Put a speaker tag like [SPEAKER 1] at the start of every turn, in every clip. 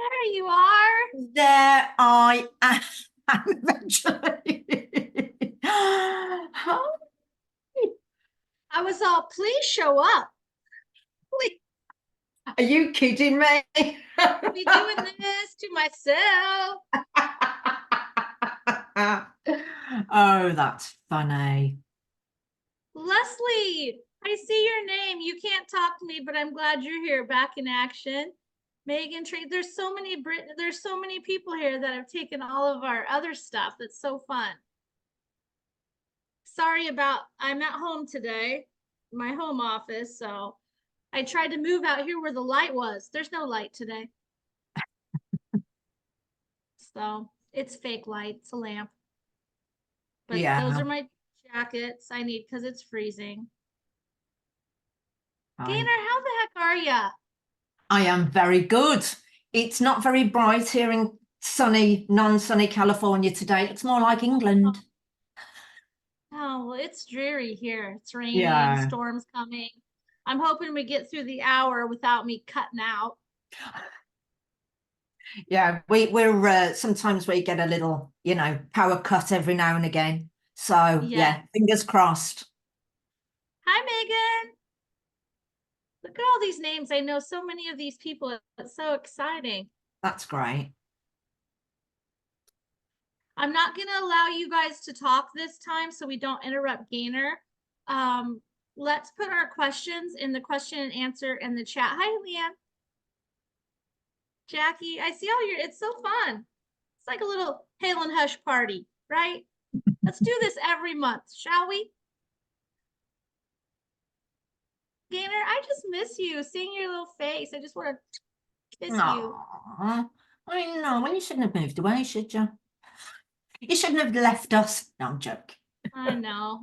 [SPEAKER 1] there you are.
[SPEAKER 2] There I am eventually. Hi.
[SPEAKER 1] I was all, please show up. Please
[SPEAKER 2] Are you kidding me?
[SPEAKER 1] be doing this to myself.
[SPEAKER 2] Oh, that's funny.
[SPEAKER 1] Leslie, I see your name. You can't talk to me, but I'm glad you're here, back in action. Megan, there's so many there's so many people here that have taken all of our other stuff. That's so fun. Sorry about, I'm at home today, my home office, so I tried to move out here where the light was. There's no light today. So it's fake light. It's a lamp. But those
[SPEAKER 2] Yeah.
[SPEAKER 1] are my jackets I need because it's freezing. Gaynor,
[SPEAKER 2] I,
[SPEAKER 1] how the heck are ya?
[SPEAKER 2] I am very good. It's not very bright here in sunny, non-sunny California today. It's more like England.
[SPEAKER 1] Oh, well, it's dreary here. It's raining,
[SPEAKER 2] Yeah.
[SPEAKER 1] storms coming. I'm hoping we get through the hour without me cutting out.
[SPEAKER 2] Yeah, we're sometimes we get a little, power cut every now and again. So
[SPEAKER 1] Yes.
[SPEAKER 2] yeah, fingers crossed.
[SPEAKER 1] Hi, Megan. Look at all these names. I know so many of these people. It's so exciting.
[SPEAKER 2] That's great.
[SPEAKER 1] I'm not going to allow you guys to talk this time so we don't interrupt Gaynor. Let's put our questions in the question and answer in the chat. Hi, Leanne. Jackie, I see all your, it's so fun. It's like a little Hale and Hush party, right? Let's do this every month, shall we? Gaynor, I just miss you, seeing your little face. I just want to kiss you.
[SPEAKER 2] Aww. I know. Well, you shouldn't have moved away, should you? You shouldn't have left us. No, I'm joking.
[SPEAKER 1] I know.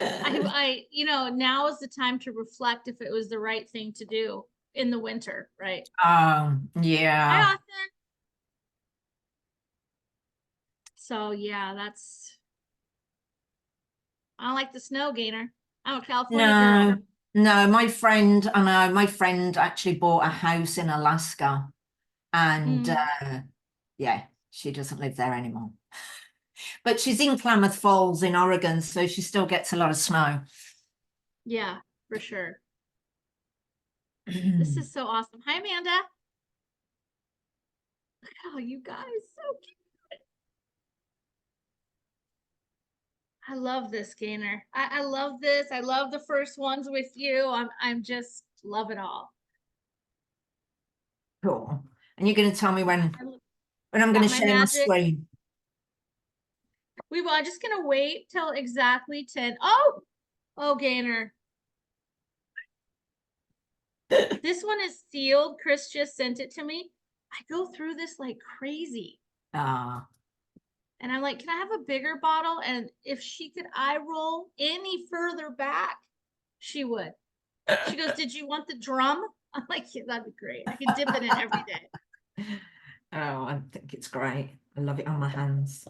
[SPEAKER 1] Now is the time to reflect if it was the right thing to do in the winter, right? Hi,
[SPEAKER 2] Yeah.
[SPEAKER 1] Austin. So yeah, I don't like the snow, Gaynor. I'm a California girl.
[SPEAKER 2] No, my friend actually bought a house in Alaska, and yeah, she doesn't live there anymore. But she's in Klamath Falls in Oregon, so she still gets a lot of snow.
[SPEAKER 1] Yeah, for sure. This is so awesome. Hi, Amanda. Look at all you guys, so cute. I love this, Gaynor. I love this. I love the first ones with you. I'm just love it all.
[SPEAKER 2] Cool. And you're going to tell me when I'm going
[SPEAKER 1] Got
[SPEAKER 2] to
[SPEAKER 1] my
[SPEAKER 2] share my
[SPEAKER 1] magic.
[SPEAKER 2] screen.
[SPEAKER 1] I'm just gonna wait till exactly 10. Oh, Gaynor. This one is sealed. Chris just sent it to me. I go through this like crazy.
[SPEAKER 2] Ah.
[SPEAKER 1] And I'm like, can I have a bigger bottle? And if she could eye roll any further back, she would. She goes, did you want the drum? I'm like, yeah, that'd be great. I could dip in it every day.
[SPEAKER 2] Oh, I think it's great. I love it on my hands.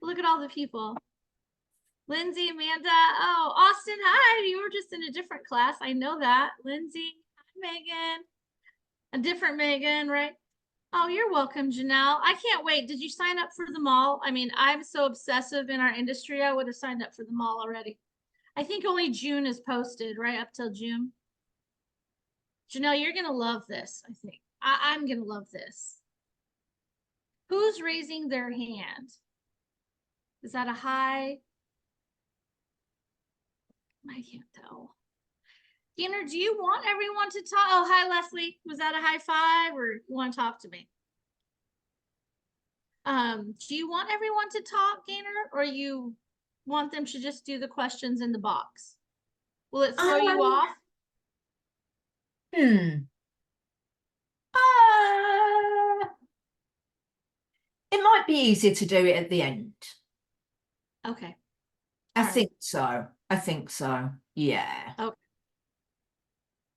[SPEAKER 1] Look at all the people. Lindsay, Amanda. Oh, Austin, hi. You were just in a different class. I know that. Lindsay, hi, Megan. A different Megan, right? Oh, you're welcome, Janelle. I can't wait. Did you sign up for the mall? I mean, I'm so obsessive in our industry. I would have signed up for the mall already. I think only June is posted, right? Up till June. Janelle, you're going to love this, I think. I'm going to love this. Who's raising their hand? Is that a high? I can't tell. Gaynor, do you want everyone to talk? Oh, hi, Leslie. Was that a high five or you want to talk to me? Do you want everyone to talk, Gaynor, or you want them to just do the questions in the box? Will it throw you off?
[SPEAKER 2] Hmm. Uh, it might be easier to do it at the end.
[SPEAKER 1] Okay.
[SPEAKER 2] I
[SPEAKER 1] All
[SPEAKER 2] think
[SPEAKER 1] right.
[SPEAKER 2] so. I think so. Yeah.
[SPEAKER 1] Okay.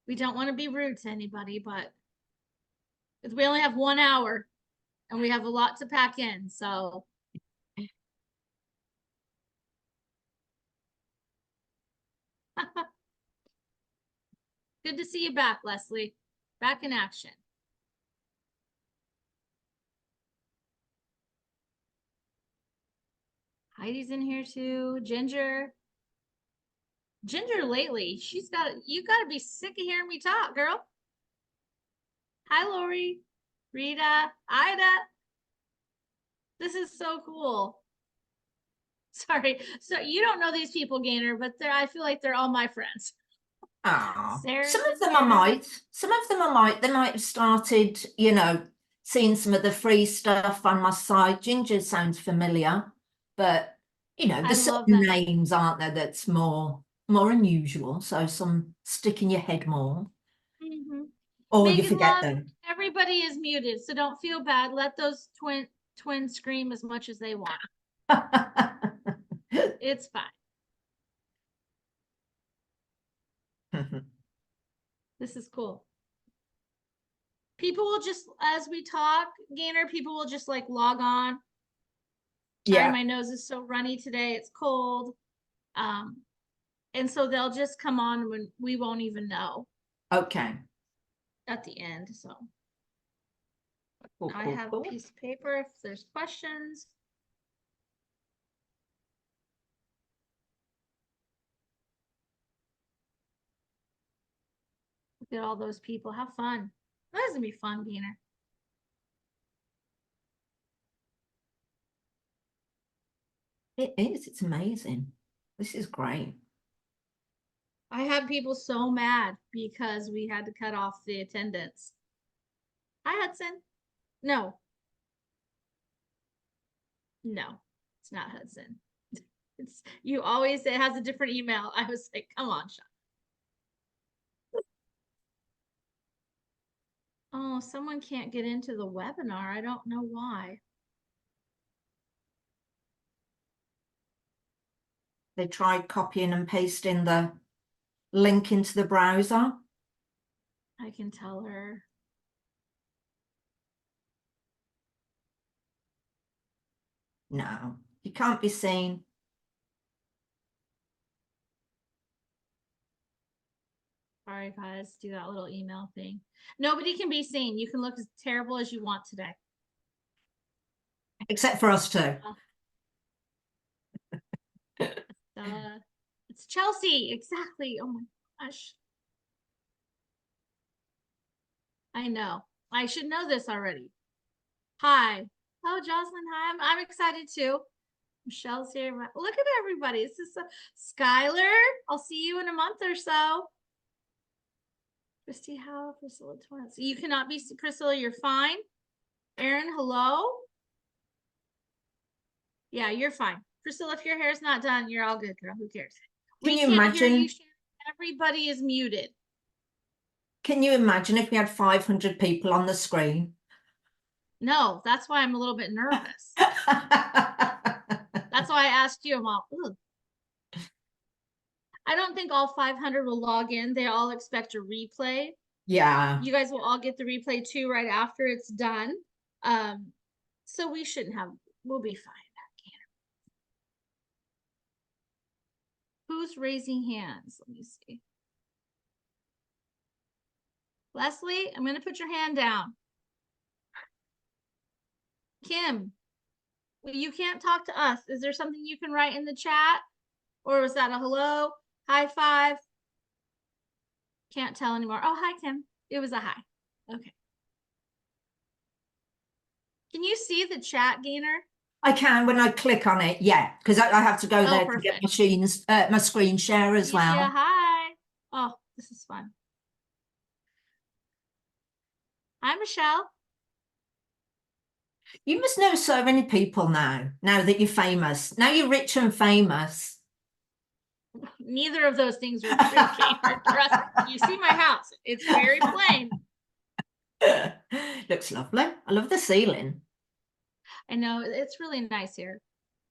[SPEAKER 1] We don't want to be rude to anybody, but we only have 1 hour and we have a lot to pack in. So good to see you back, Leslie. Back in action. Heidi's in here too. Ginger lately, you gotta be sick of hearing me talk, girl. Hi, Lori, Rita, Ida. This is so cool. Sorry. So you don't know these people, Gaynor, but I feel like they're all my friends.
[SPEAKER 2] Ah,
[SPEAKER 1] Sarah's
[SPEAKER 2] some of
[SPEAKER 1] in
[SPEAKER 2] them I
[SPEAKER 1] here.
[SPEAKER 2] might. Some of them I might. They might have started, you know, seeing some of the free stuff on my site. Ginger sounds familiar, but you know,
[SPEAKER 1] I
[SPEAKER 2] there's
[SPEAKER 1] love
[SPEAKER 2] certain
[SPEAKER 1] that.
[SPEAKER 2] names, aren't there, that's more unusual. So some stick in your head more,
[SPEAKER 1] Mhm.
[SPEAKER 2] or you
[SPEAKER 1] Megan
[SPEAKER 2] forget
[SPEAKER 1] Love,
[SPEAKER 2] them.
[SPEAKER 1] everybody is muted, so don't feel bad. Let those twins scream as much as they want. It's fine. This is cool. People will just, as we talk, Gaynor, people will just like log on. Sorry,
[SPEAKER 2] Yeah.
[SPEAKER 1] my nose is so runny today. It's cold. And so they'll just come on when we won't even know
[SPEAKER 2] Okay.
[SPEAKER 1] at the end. So
[SPEAKER 2] Cool,
[SPEAKER 1] I
[SPEAKER 2] cool,
[SPEAKER 1] have a
[SPEAKER 2] cool.
[SPEAKER 1] piece of paper if there's questions. Look at all those people. Have fun. That's gonna be fun, Gaynor.
[SPEAKER 2] It is. It's amazing. This is great.
[SPEAKER 1] I had people so mad because we had to cut off the attendance. Hi, Hudson. No, no, it's not Hudson. It's you always it has a different email. I was like, come on, Sean. Oh, someone can't get into the webinar. I don't know why.
[SPEAKER 2] They tried copying and pasting the link into the browser.
[SPEAKER 1] I can tell her.
[SPEAKER 2] No, you can't be seen.
[SPEAKER 1] Sorry, guys, do that little email thing. Nobody can be seen. You can look as terrible as you want today.
[SPEAKER 2] Except for us two.
[SPEAKER 1] It's Chelsea. Exactly. Oh my gosh. I know. I should know this already. Hi. Oh, Jocelyn. Hi. I'm excited too. Michelle's here. Look at everybody. This is Skylar. I'll see you in a month or so. Christy, how Priscilla Torrance. You cannot be Priscilla. You're fine. Aaron, hello. Yeah, you're fine. Priscilla, if your hair's not done, you're all good, girl. Who cares?
[SPEAKER 2] Can
[SPEAKER 1] We
[SPEAKER 2] you
[SPEAKER 1] can't hear you.
[SPEAKER 2] imagine?
[SPEAKER 1] Everybody is muted.
[SPEAKER 2] Can you imagine if we had 500 people on the screen?
[SPEAKER 1] No, that's why I'm a little bit nervous. That's why I asked you. I'm all, ugh. I don't think all 500 will log in. They all expect a replay.
[SPEAKER 2] Yeah.
[SPEAKER 1] You guys will all get the replay too right after it's done. So we shouldn't have, we'll be fine. Who's raising hands? Let me see. Leslie, I'm going to put your hand down. Kim, you can't talk to us. Is there something you can write in the chat? Or was that a hello? High five? Can't tell anymore. Oh, hi, Kim. It was a hi. Okay. Can you see the chat, Gaynor?
[SPEAKER 2] I can when I click on it. Yeah, because I have to go there to get my screen share as
[SPEAKER 1] Alicia,
[SPEAKER 2] well.
[SPEAKER 1] hi. Oh, this is fun. Hi, Michelle.
[SPEAKER 2] You must know so many people now that you're famous. Now you're rich and famous.
[SPEAKER 1] Neither of those things are true, Gaynor. Trust me. You see my house. It's very plain.
[SPEAKER 2] Looks lovely. I love the ceiling.
[SPEAKER 1] I know, it's really nice here.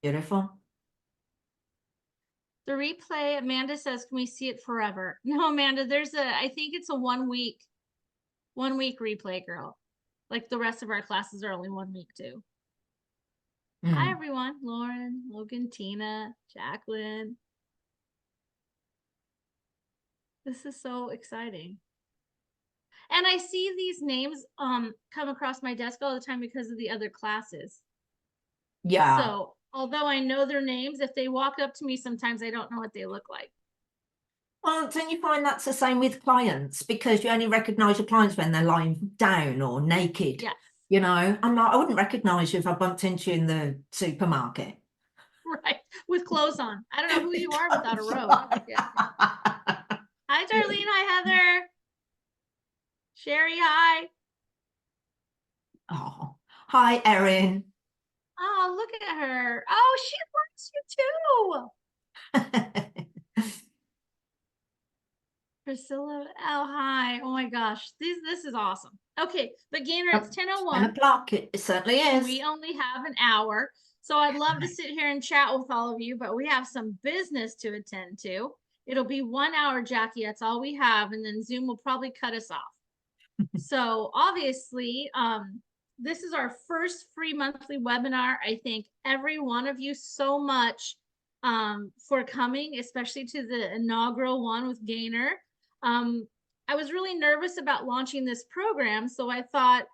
[SPEAKER 2] Beautiful.
[SPEAKER 1] The replay, Amanda says, can we see it forever? No, Amanda, I think it's a 1 week replay, girl. Like the rest of our classes are only 1 week too. Hi, everyone. Lauren, Logan, Tina, Jacqueline. This is so exciting. And I see these names come across my desk all the time because of the other classes.
[SPEAKER 2] Yeah.
[SPEAKER 1] So Although I know their names, if they walk up to me, sometimes I don't know what they look like.
[SPEAKER 2] Well, don't you find that's the same with clients? Because you only recognise your clients when they're lying down or naked.
[SPEAKER 1] Yes.
[SPEAKER 2] You know, I wouldn't recognise you if I bumped into you in the supermarket.
[SPEAKER 1] Right. With clothes on. I don't know who you are without a robe. Yeah. Hi, Darlene. Hi, Heather. Sherry, hi.
[SPEAKER 2] Oh, hi, Erin.
[SPEAKER 1] Oh, look at her. Oh, she loves you too. Priscilla. Oh, hi. Oh my gosh. This is awesome. Okay, but Gaynor, it's
[SPEAKER 2] 10
[SPEAKER 1] 10:01.
[SPEAKER 2] o'clock, it certainly is.
[SPEAKER 1] We only have an hour. So I'd love to sit here and chat with all of you, but we have some business to attend to. It'll be 1 hour, Jackie. That's all we have. And then Zoom will probably cut us off. So obviously, this is our first free monthly webinar. I thank every one of you so much for coming, especially to the inaugural one with Gaynor. I was really nervous about launching this program, so I thought,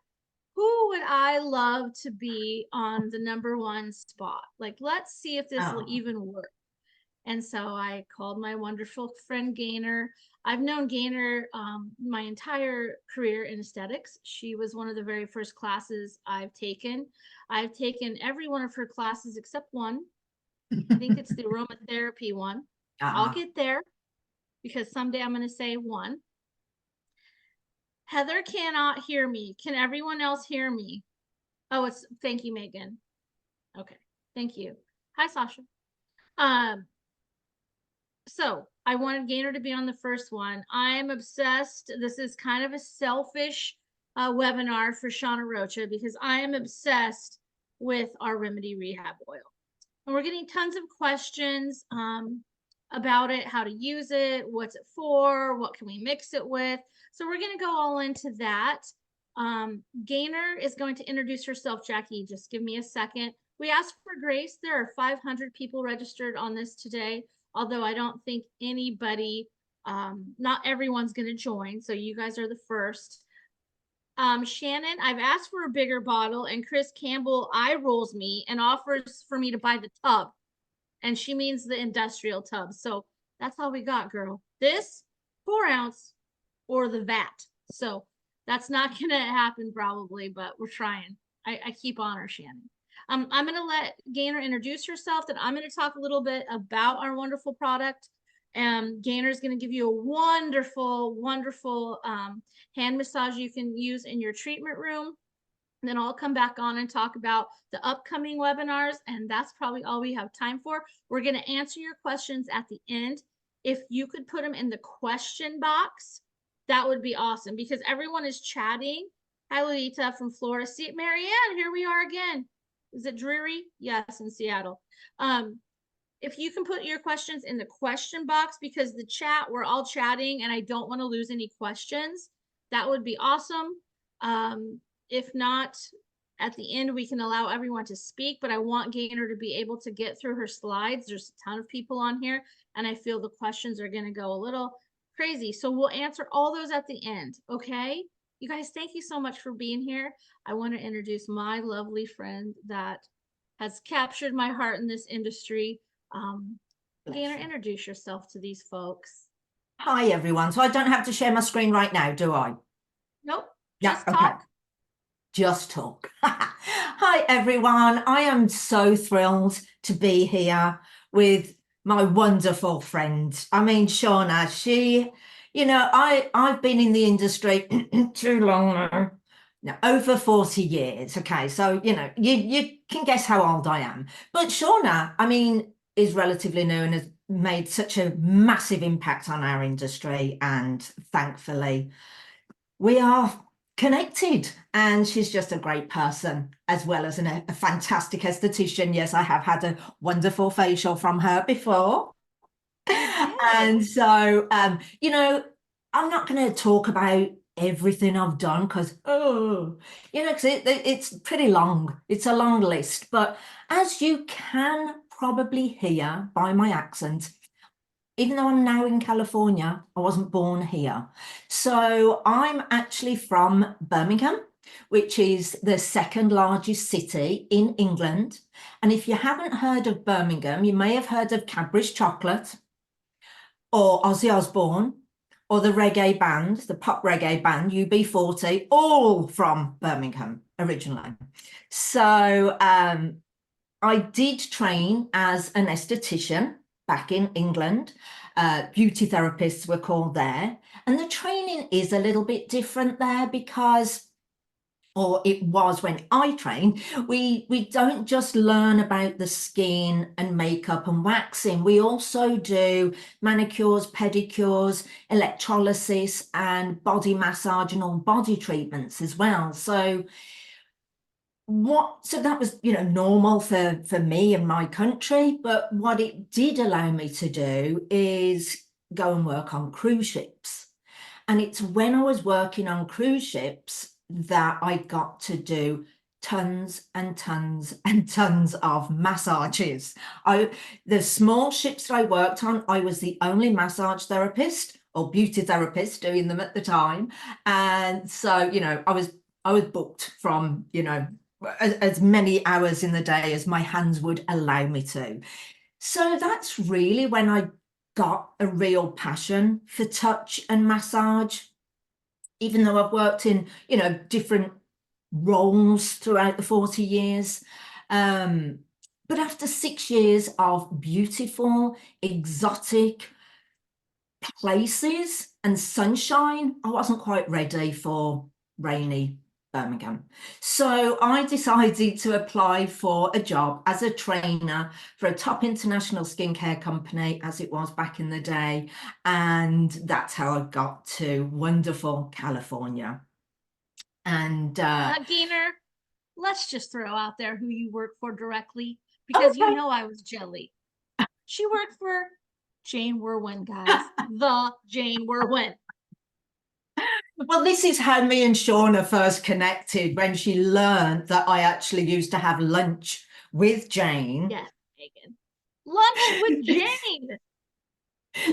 [SPEAKER 1] who would I love to be on the #1 spot? Like, let's see if this will even work. And so I called my wonderful friend Gaynor. I've known Gaynor my entire career in aesthetics. She was one of the very first classes I've taken. I've taken every one of her classes except one. I think it's the aromatherapy one. I'll get there because someday I'm going to say one. Heather cannot hear me. Can everyone else hear me? Oh, thank you, Megan. Okay, thank you. Hi, Sasha. So I wanted Gaynor to be on the first one. I am obsessed. This is kind of a selfish webinar for Shauna Rocha because I am obsessed with our Remedy Rehab Oil. And we're getting tons of questions about it, how to use it, what's it for, what can we mix it with. So we're going to go all into that. Gaynor is going to introduce herself. Jackie, just give me a second. We asked for grace. There are 500 people registered on this today, although I don't think anybody, not everyone's going to join. So you guys are the first. Shannon, I've asked for a bigger bottle, and Chris Campbell eye rolls me and offers for me to buy the tub. And she means the industrial tub. So that's all we got, girl. This 4-ounce or the vat. So that's not going to happen probably, but we're trying. I keep on her, Shannon. I'm going to let Gaynor introduce herself. Then I'm going to talk a little bit about our wonderful product. Gaynor is going to give you a wonderful, wonderful hand massage you can use in your treatment room. And then I'll come back on and talk about the upcoming webinars. And that's probably all we have time for. We're going to answer your questions at the end. If you could put them in the question box, that would be awesome because everyone is chatting. Hi, Lolita from Florida. See, Marianne, here we are again. Is it dreary? Yes, in Seattle. If you can put your questions in the question box because the chat, we're all chatting and I don't want to lose any questions, that would be awesome. If not, at the end, we can allow everyone to speak, but I want Gaynor to be able to get through her slides. There's a ton of people on here, and I feel the questions are going to go a little crazy. So we'll answer all those at the end, okay? You guys, thank you so much for being here. I want to introduce my lovely friend that has captured my heart in this industry. Gaynor, introduce yourself to these folks.
[SPEAKER 2] Hi, everyone. So I don't have to share my screen right now, do I?
[SPEAKER 1] Nope.
[SPEAKER 2] Yeah,
[SPEAKER 1] Just talk.
[SPEAKER 2] Just talk. Hi, everyone. I am so thrilled to be here with my wonderful friend. I mean, Shauna, I've been in the industry too long now, over 40 years. Okay, so, you can guess how old I am. But Shauna, I mean, is relatively new and has made such a massive impact on our industry. And thankfully, we are connected, and she's just a great person as well as a fantastic esthetician. Yes, I have had a wonderful facial from her before. And so, I'm not going to talk about everything I've done because, it's pretty long. It's a long list. But as you can probably hear by my accent, even though I'm now in California, I wasn't born here. So I'm actually from Birmingham. which is the second largest city in England. And if you haven't heard of Birmingham, you may have heard of Cadbury's Chocolate or Ozzy Osbourne or the reggae band, the pop reggae band, UB40, all from Birmingham originally. So I did train as an esthetician back in England. Beauty therapists were called there. And the training is a little bit different there because, or it was when I trained, we don't just learn about the skin and makeup and waxing. We also do manicures, pedicures, electrolysis, and body massage and all body treatments as well. So that was, normal for me and my country. But what it did allow me to do is go and work on cruise ships. And it's when I was working on cruise ships that I got to do tons and tons and tons of massages. The small ships that I worked on, I was the only massage therapist or beauty therapist doing them at the time. And so, I was booked from, as many hours in the day as my hands would allow me to. So that's really when I got a real passion for touch and massage, even though I've worked in, different roles throughout the 40 years. But after 6 years of beautiful, exotic places and sunshine, I wasn't quite ready for rainy Birmingham. So I decided to apply for a job as a trainer for a top international skincare company, as it was back in the day. And that's how I got to wonderful California. And
[SPEAKER 1] Gaynor, let's just throw out there who you work for directly, because
[SPEAKER 2] okay.
[SPEAKER 1] I was jelly. She worked for Jane Werwin, guys. The Jane Werwin.
[SPEAKER 2] Well, this is how me and Shauna first connected, when she learned that I actually used to have lunch with Jane.
[SPEAKER 1] Yes, Megan. Lunch with Jane.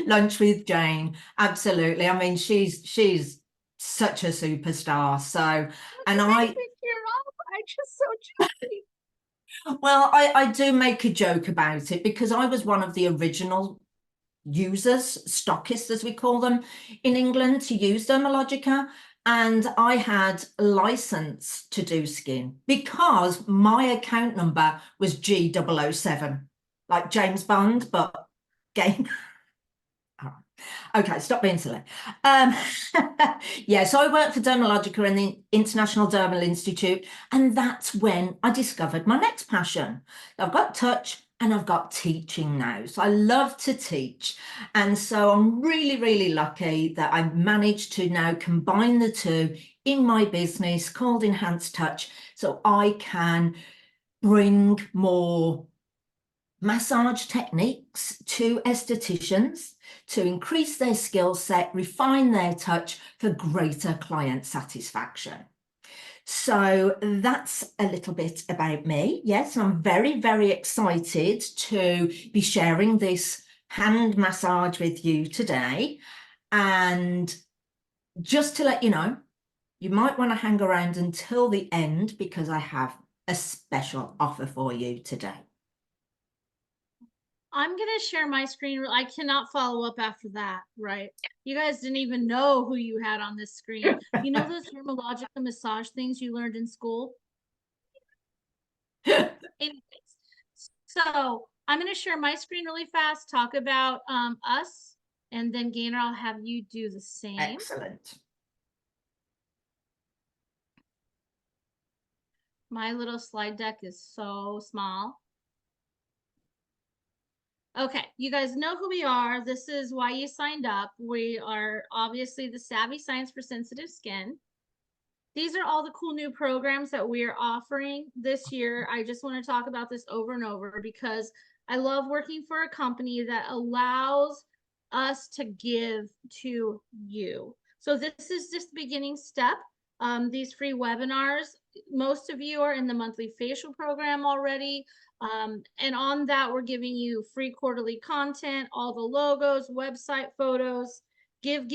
[SPEAKER 2] Lunch with Jane, absolutely. I mean, she's such a superstar. So, and
[SPEAKER 1] I just so jelly.
[SPEAKER 2] well, I do make a joke about it because I was one of the original users, stockists as we call them in England, to use Dermalogica. And I had a license to do skin because my account number was G007, like James Bond, but Gaynor. Okay, stop being silly. Yeah, so I worked for Dermalogica and the International Dermal Institute, and that's when I discovered my next passion. I've got touch and I've got teaching now. So I love to teach. And so I'm really, really lucky that I managed to now combine the two in my business called Enhanced Touch, so I can bring more massage techniques to estheticians to increase their skill set, refine their touch for greater client satisfaction. So that's a little bit about me. Yes, I'm very, very excited to be sharing this hand massage with you today. And just to let you know, you might want to hang around until the end because I have a special offer for you today.
[SPEAKER 1] I'm gonna share my screen. I cannot follow up after that, right? You guys didn't even know who you had on this screen. You know those dermalogica massage things you learned in school? Anyways, so I'm gonna share my screen really fast, talk about us, and then Gaynor, I'll have you do the same.
[SPEAKER 2] Excellent.
[SPEAKER 1] My little slide deck is so small. Okay, you guys know who we are. This is why you signed up. We are obviously the Savvy Science for Sensitive Skin. These are all the cool new programs that we are offering this year. I just want to talk about this over and over because I love working for a company that allows us to give to you. So this is just the beginning step. These free webinars, most of you are in the monthly facial program already. And on that, we're giving you free quarterly content, all the logos, website photos, give.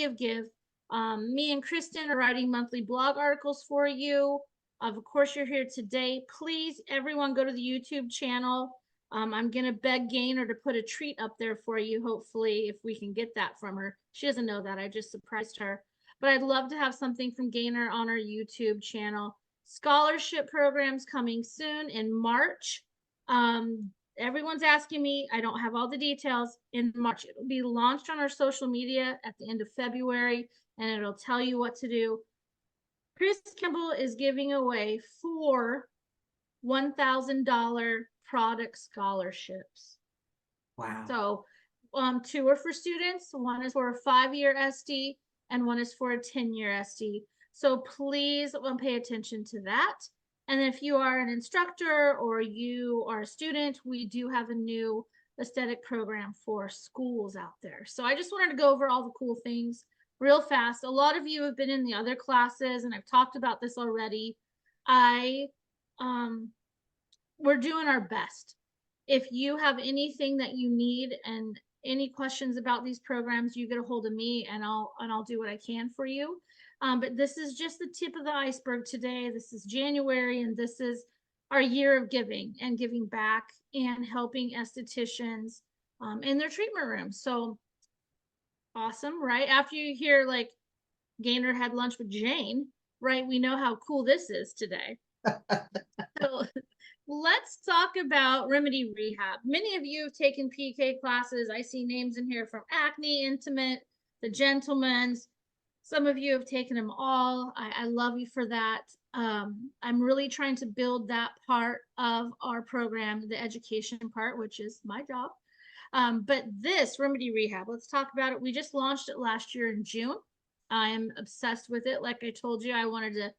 [SPEAKER 1] Me and Kristen are writing monthly blog articles for you. Of course, you're here today. Please, everyone, go to the YouTube channel. I'm going to beg Gaynor to put a treat up there for you, hopefully, if we can get that from her. She doesn't know that. I just surprised her. But I'd love to have something from Gaynor on our YouTube channel. Scholarship programs coming soon in March. Everyone's asking me. I don't have all the details. In March, it'll be launched on our social media at the end of February, and it'll tell you what to do. Chris Kimball is giving away 4 $1,000 product scholarships.
[SPEAKER 2] Wow.
[SPEAKER 1] So 2 are for students, 1 is for a 5-year SD, and 1 is for a 10-year SD. So please pay attention to that. And if you are an instructor or you are a student, we do have a new aesthetic program for schools out there. So I just wanted to go over all the cool things real fast. A lot of you have been in the other classes, and I've talked about this already. We're doing our best. If you have anything that you need and any questions about these programs, you get a hold of me, and I'll do what I can for you. But this is just the tip of the iceberg today. This is January, and this is our year of giving and giving back and helping estheticians in their treatment rooms. So awesome, right? After you hear like Gaynor had lunch with Jane, right? We know how cool this is today. So let's talk about Remedy Rehab. Many of you have taken PK classes. I see names in here from Acne, Intimate, The Gentleman's. Some of you have taken them all. I love you for that. I'm really trying to build that part of our program, the education part, which is my job. But this Remedy Rehab, let's talk about it. We just launched it last year in June. I am obsessed with it. Like I told you, I wanted to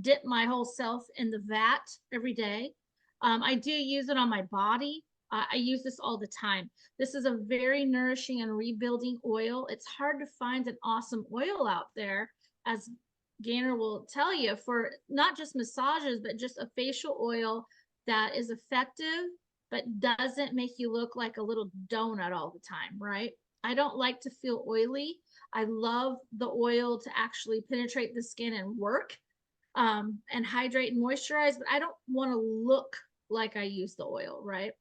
[SPEAKER 1] dip my whole self in the vat every day. I do use it on my body. I use this all the time. This is a very nourishing and rebuilding oil. It's hard to find an awesome oil out there, as Gaynor will tell you, for not just massages, but just a facial oil that is effective, but doesn't make you look like a little donut all the time, right? I don't like to feel oily. I love the oil to actually penetrate the skin and work and hydrate and moisturize, but I don't want to look like I use the oil, right?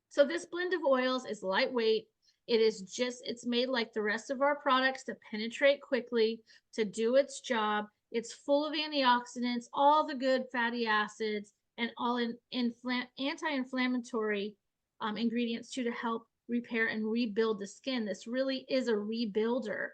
[SPEAKER 1] So this blend of oils is lightweight. It's made like the rest of our products to penetrate quickly, to do its job. It's full of antioxidants, all the good fatty acids, and all anti-inflammatory ingredients too, to help repair and rebuild the skin. This really is a rebuilder.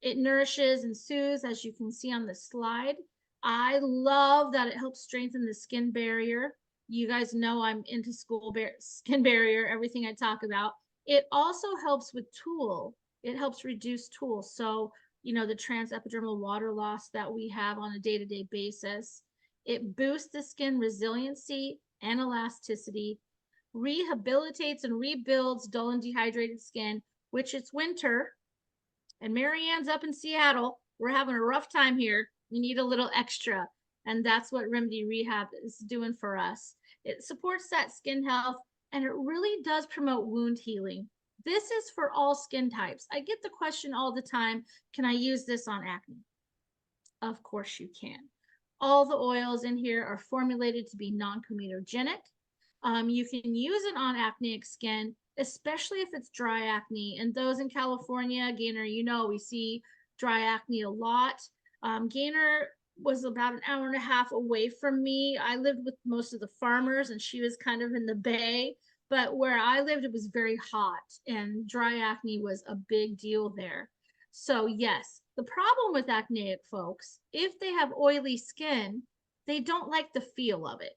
[SPEAKER 1] It nourishes and soothes, as you can see on the slide. I love that it helps strengthen the skin barrier. You guys know I'm into skin barrier, everything I talk about. It also helps with tool. It helps reduce tool. So, you know, the transepidermal water loss that we have on a day-to-day basis. It boosts the skin resiliency and elasticity, rehabilitates and rebuilds dull and dehydrated skin, which it's winter, and Marianne's up in Seattle. We're having a rough time here. We need a little extra. And that's what Remedy Rehab is doing for us. It supports that skin health, and it really does promote wound healing. This is for all skin types. I get the question all the time, can I use this on acne? Of course you can. All the oils in here are formulated to be non-comedogenic. You can use it on acneic skin, especially if it's dry acne. And those in California, Gaynor, you know, we see dry acne a lot. Gaynor was about an hour and a half away from me. I lived with most of the farmers, and she was kind of in the bay. But where I lived, it was very hot, and dry acne was a big deal there. So yes, the problem with acneic folks, if they have oily skin, they don't like the feel of it.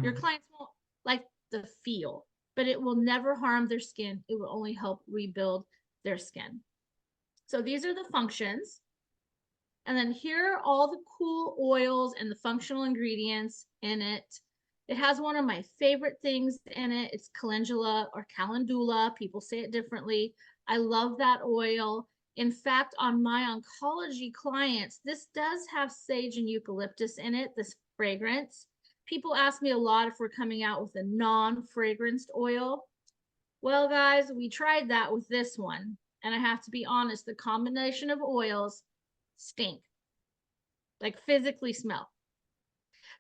[SPEAKER 1] Your clients won't like the feel, but it will never harm their skin. It will only help rebuild their skin. So these are the functions. And then here are all the cool oils and the functional ingredients in it. It has one of my favorite things in it. It's calendula or calendula. People say it differently. I love that oil. In fact, on my oncology clients, this does have sage and eucalyptus in it, this fragrance. People ask me a lot if we're coming out with a non-fragranced oil. Well, guys, we tried that with this one. And I have to be honest, the combination of oils stink, like physically smell.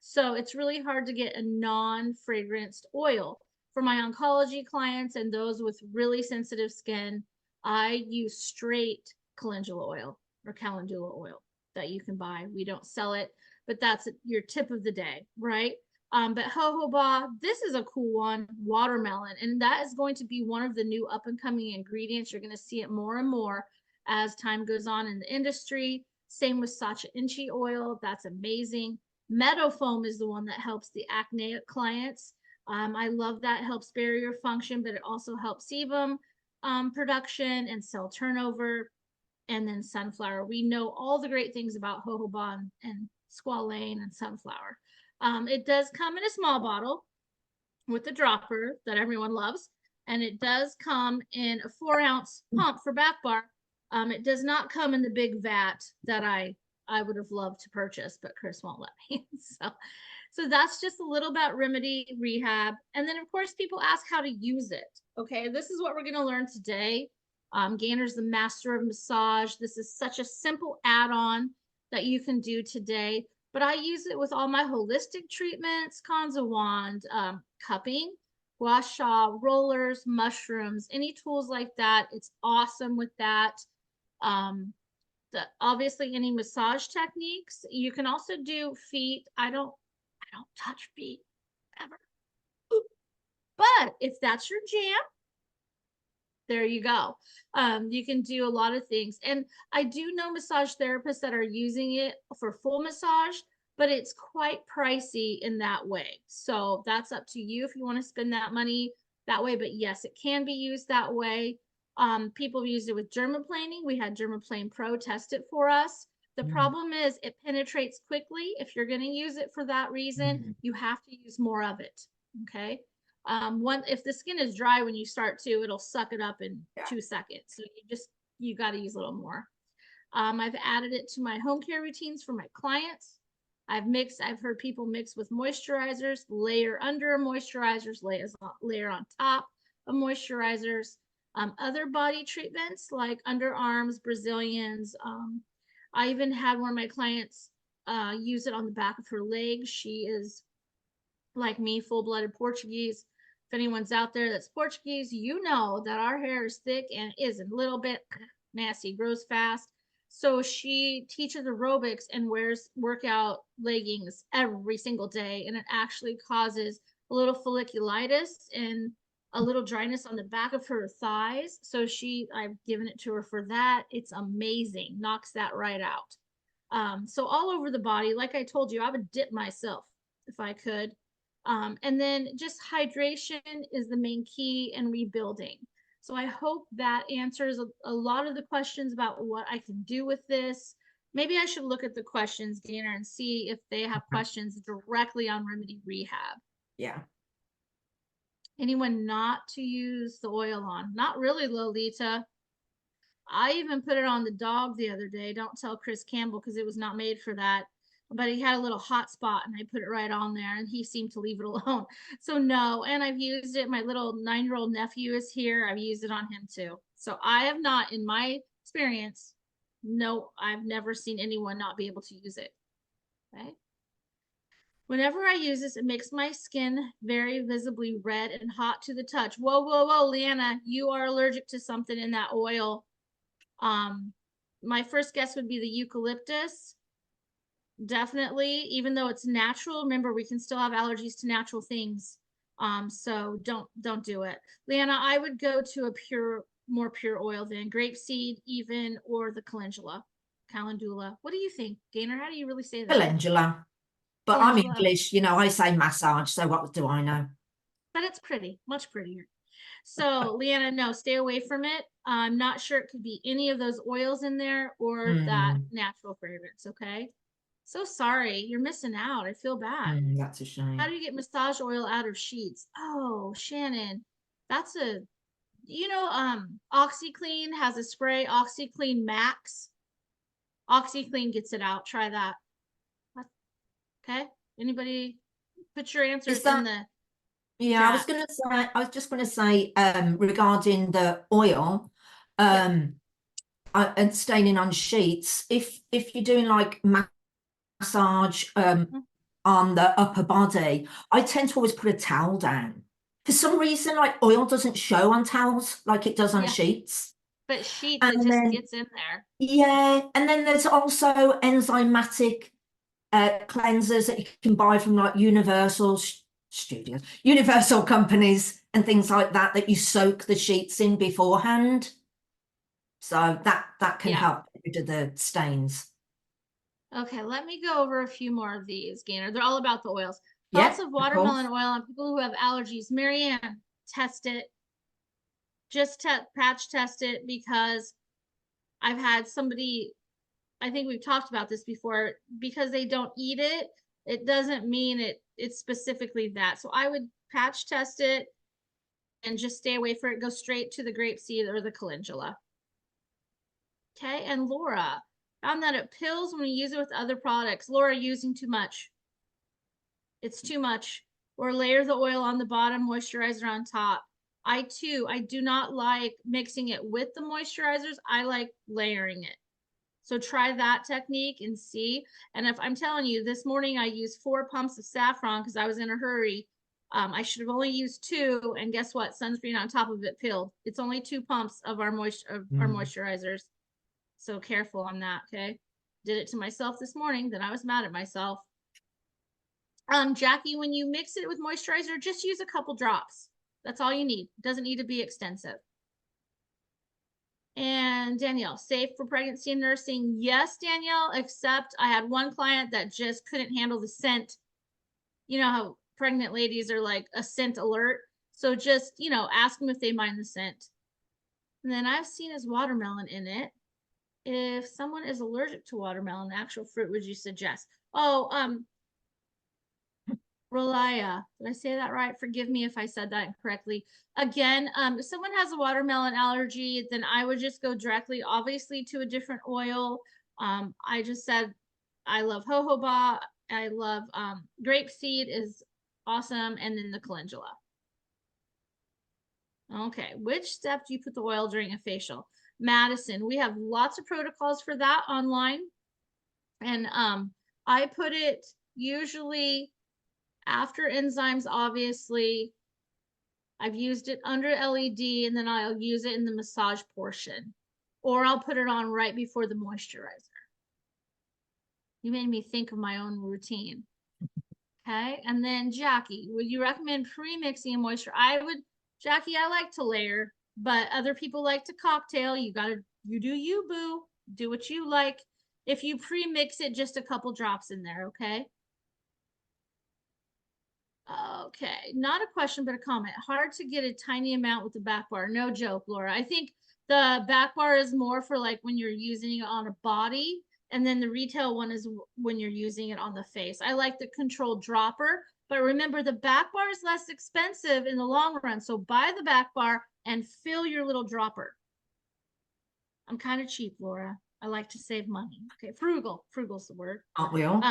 [SPEAKER 1] So it's really hard to get a non-fragranced oil. For my oncology clients and those with really sensitive skin, I use straight calendula oil or calendula oil that you can buy. We don't sell it, but that's your tip of the day, right? But jojoba, this is a cool one, watermelon, and that is going to be one of the new up and coming ingredients. You're going to see it more and more as time goes on in the industry. Same with sacha inchi oil. That's amazing. Meadow foam is the one that helps the acneic clients. I love that. It helps barrier function, but it also helps sebum production and cell turnover. And then sunflower. We know all the great things about jojoba and squalane and sunflower. It does come in a small bottle with a dropper that everyone loves. And it does come in a 4-ounce pump for back bar. It does not come in the big vat that I would have loved to purchase, but Chris won't let me. So that's just a little about Remedy Rehab. And then, of course, people ask how to use it. Okay, this is what we're going to learn today. Gaynor's the master of massage. This is such a simple add-on that you can do today, but I use it with all my holistic treatments, Kanza wand, cupping, gua sha, rollers, mushrooms, any tools like that. It's awesome with that. Obviously any massage techniques. You can also do feet. I don't touch feet ever. But if that's your jam, there you go. You can do a lot of things. And I do know massage therapists that are using it for full massage, but it's quite pricey in that way. So that's up to you if you want to spend that money that way. But yes, it can be used that way. People have used it with dermaplaning. We had Dermaplane Pro test it for us. The problem is it penetrates quickly. If you're going to use it for that reason, you have to use more of it. Okay. If the skin is dry when you start to, it'll suck it up in 2 seconds. So you got to use a little more. I've added it to my home care routines for my clients. I've heard people mix with moisturizers, layer under moisturizers, layer on top of moisturizers, other body treatments like underarms, Brazilians. I even had one of my clients use it on the back of her leg. She is like me, full-blooded Portuguese. If anyone's out there that's Portuguese, you know that our hair is thick and is a little bit nasty, grows fast. So she teaches aerobics and wears workout leggings every single day, and it actually causes a little folliculitis and a little dryness on the back of her thighs. So I've given it to her for that. It's amazing, knocks that right out. So all over the body, like I told you, I would dip myself if I could. And then just hydration is the main key and rebuilding. So I hope that answers a lot of the questions about what I can do with this. Maybe I should look at the questions, Gaynor, and see if they have questions directly on Remedy Rehab.
[SPEAKER 2] Yeah.
[SPEAKER 1] Anyone not to use the oil on? Not really, Lolita. I even put it on the dog the other day. Don't tell Chris Campbell because it was not made for that. But he had a little hot spot and I put it right on there and he seemed to leave it alone. So no, and I've used it. My little 9-year-old nephew is here. I've used it on him too. So I have not, in my experience, no, I've never seen anyone not be able to use it. Okay. Whenever I use this, it makes my skin very visibly red and hot to the touch. Whoa, whoa, whoa, Leanna, you are allergic to something in that oil. My first guess would be the eucalyptus. Definitely, even though it's natural, remember we can still have allergies to natural things. So don't do it. Leanna, I would go to a more pure oil than grapeseed even, or the calendula. What do you think, Gaynor? How do you really say that?
[SPEAKER 2] Calendula. But
[SPEAKER 1] Calendula.
[SPEAKER 2] I'm English, I say massage, so what do I know?
[SPEAKER 1] But it's pretty, much prettier. So Leanna, no, stay away from it. I'm not sure it could be any of those oils in there or that natural fragrance, okay? So sorry, you're missing out. I feel bad.
[SPEAKER 2] That's a shame.
[SPEAKER 1] How do you get massage oil out of sheets? Oh, Shannon, that's OxyClean has a spray, OxyClean Max. OxyClean gets it out. Try that. Okay. Anybody put your answers in the
[SPEAKER 2] Yeah,
[SPEAKER 1] chat.
[SPEAKER 2] I was just gonna say regarding the oil, And staining on sheets, if you're doing like massage on the upper body, I tend to always put a towel down. For some reason, like oil doesn't show on towels like it does on
[SPEAKER 1] Yeah.
[SPEAKER 2] sheets.
[SPEAKER 1] But sheets, it
[SPEAKER 2] And
[SPEAKER 1] just
[SPEAKER 2] then,
[SPEAKER 1] gets in there.
[SPEAKER 2] yeah, and then there's also enzymatic cleansers that you can buy from like Studios, Universal companies and things like that, that you soak the sheets in beforehand. So that can
[SPEAKER 1] Yeah.
[SPEAKER 2] help get rid of the stains.
[SPEAKER 1] Okay, let me go over a few more of these, Gaynor. They're all about the oils. Thoughts
[SPEAKER 2] Yeah,
[SPEAKER 1] of
[SPEAKER 2] of
[SPEAKER 1] watermelon
[SPEAKER 2] course.
[SPEAKER 1] oil on people who have allergies. Marianne, test it. Just patch test it, because I've had somebody, I think we've talked about this before, because they don't eat it, it doesn't mean it's specifically that. So I would patch test it and just stay away from it. Go straight to the grapeseed or the calendula. Okay, and Laura found that it pills when we use it with other products. Laura, using too much. It's too much. Or layer the oil on the bottom, moisturizer on top. I do not like mixing it with the moisturizers. I like layering it. So try that technique and see. And if I'm telling you, this morning I used 4 pumps of saffron because I was in a hurry. I should have only used 2, and guess what? Sunscreen on top of it peeled. It's only 2 pumps of our moisturizers. So careful on that, okay? Did it to myself this morning, then I was mad at myself. Jackie, when you mix it with moisturizer, just use a couple drops. That's all you need. Doesn't need to be extensive. And Danielle, safe for pregnancy and nursing. Yes, Danielle, except I had one client that just couldn't handle the scent. You know how pregnant ladies are like a scent alert. So just, ask them if they mind the scent. And then I've seen as watermelon in it. If someone is allergic to watermelon, the actual fruit, would you suggest? Oh, Relia, did I say that right? Forgive me if I said that incorrectly. Again, if someone has a watermelon allergy, then I would just go directly, obviously, to a different oil. I just said I love jojoba. I love grapeseed is awesome, and then the calendula. Okay, which step do you put the oil during a facial? Madison, we have lots of protocols for that online, and I put it usually after enzymes, obviously. I've used it under LED, and then I'll use it in the massage portion, or I'll put it on right before the moisturizer. You made me think of my own routine. Okay, and then Jackie, would you recommend pre-mixing a moisture? Jackie, I like to layer, but other people like to cocktail. You do you, boo. Do what you like. If you pre-mix it, just a couple drops in there, okay? Okay, not a question, but a comment. Hard to get a tiny amount with the back bar. No joke, Laura. I think the back bar is more for like when you're using it on a body, and then the retail one is when you're using it on the face. I like the controlled dropper, but remember the back bar is less expensive in the long run. So buy the back bar and fill your little dropper. I'm kind of cheap, Laura. I like to save money. Okay, frugal. Frugal's the word.
[SPEAKER 2] Aren't we all?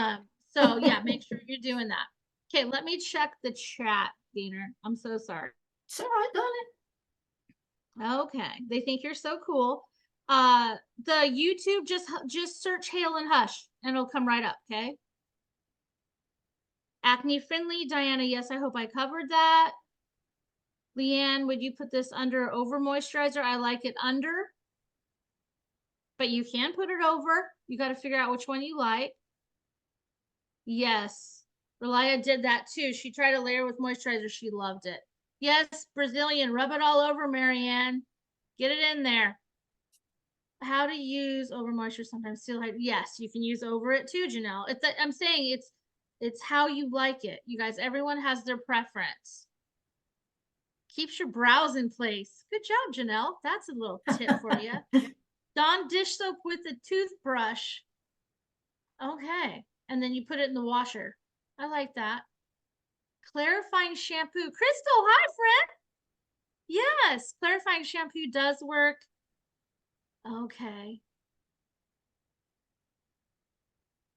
[SPEAKER 1] So yeah, make sure you're doing that. Okay, let me check the chat, Gaynor. I'm so sorry.
[SPEAKER 2] It's all right, darling.
[SPEAKER 1] Okay, they think you're so cool. The YouTube, just search Hale and Hush, and it'll come right up. Okay. Acne friendly, Diana. Yes, I hope I covered that. Leanne, would you put this under or over moisturizer? I like it under, but you can put it over. You got to figure out which one you like. Yes, Relia did that too. She tried to layer with moisturizer. She loved it. Yes, Brazilian, rub it all over, Marianne. Get it in there. How to use over moisture sometimes still hide. Yes, you can use over it too, Janelle. I'm saying it's how you like it. You guys, everyone has their preference. Keeps your brows in place. Good job, Janelle. That's a little tip for you. Dawn dish soap with a toothbrush. Okay. And then you put it in the washer. I like that. Clarifying shampoo. Crystal, hi, friend. Yes, clarifying shampoo does work. Okay.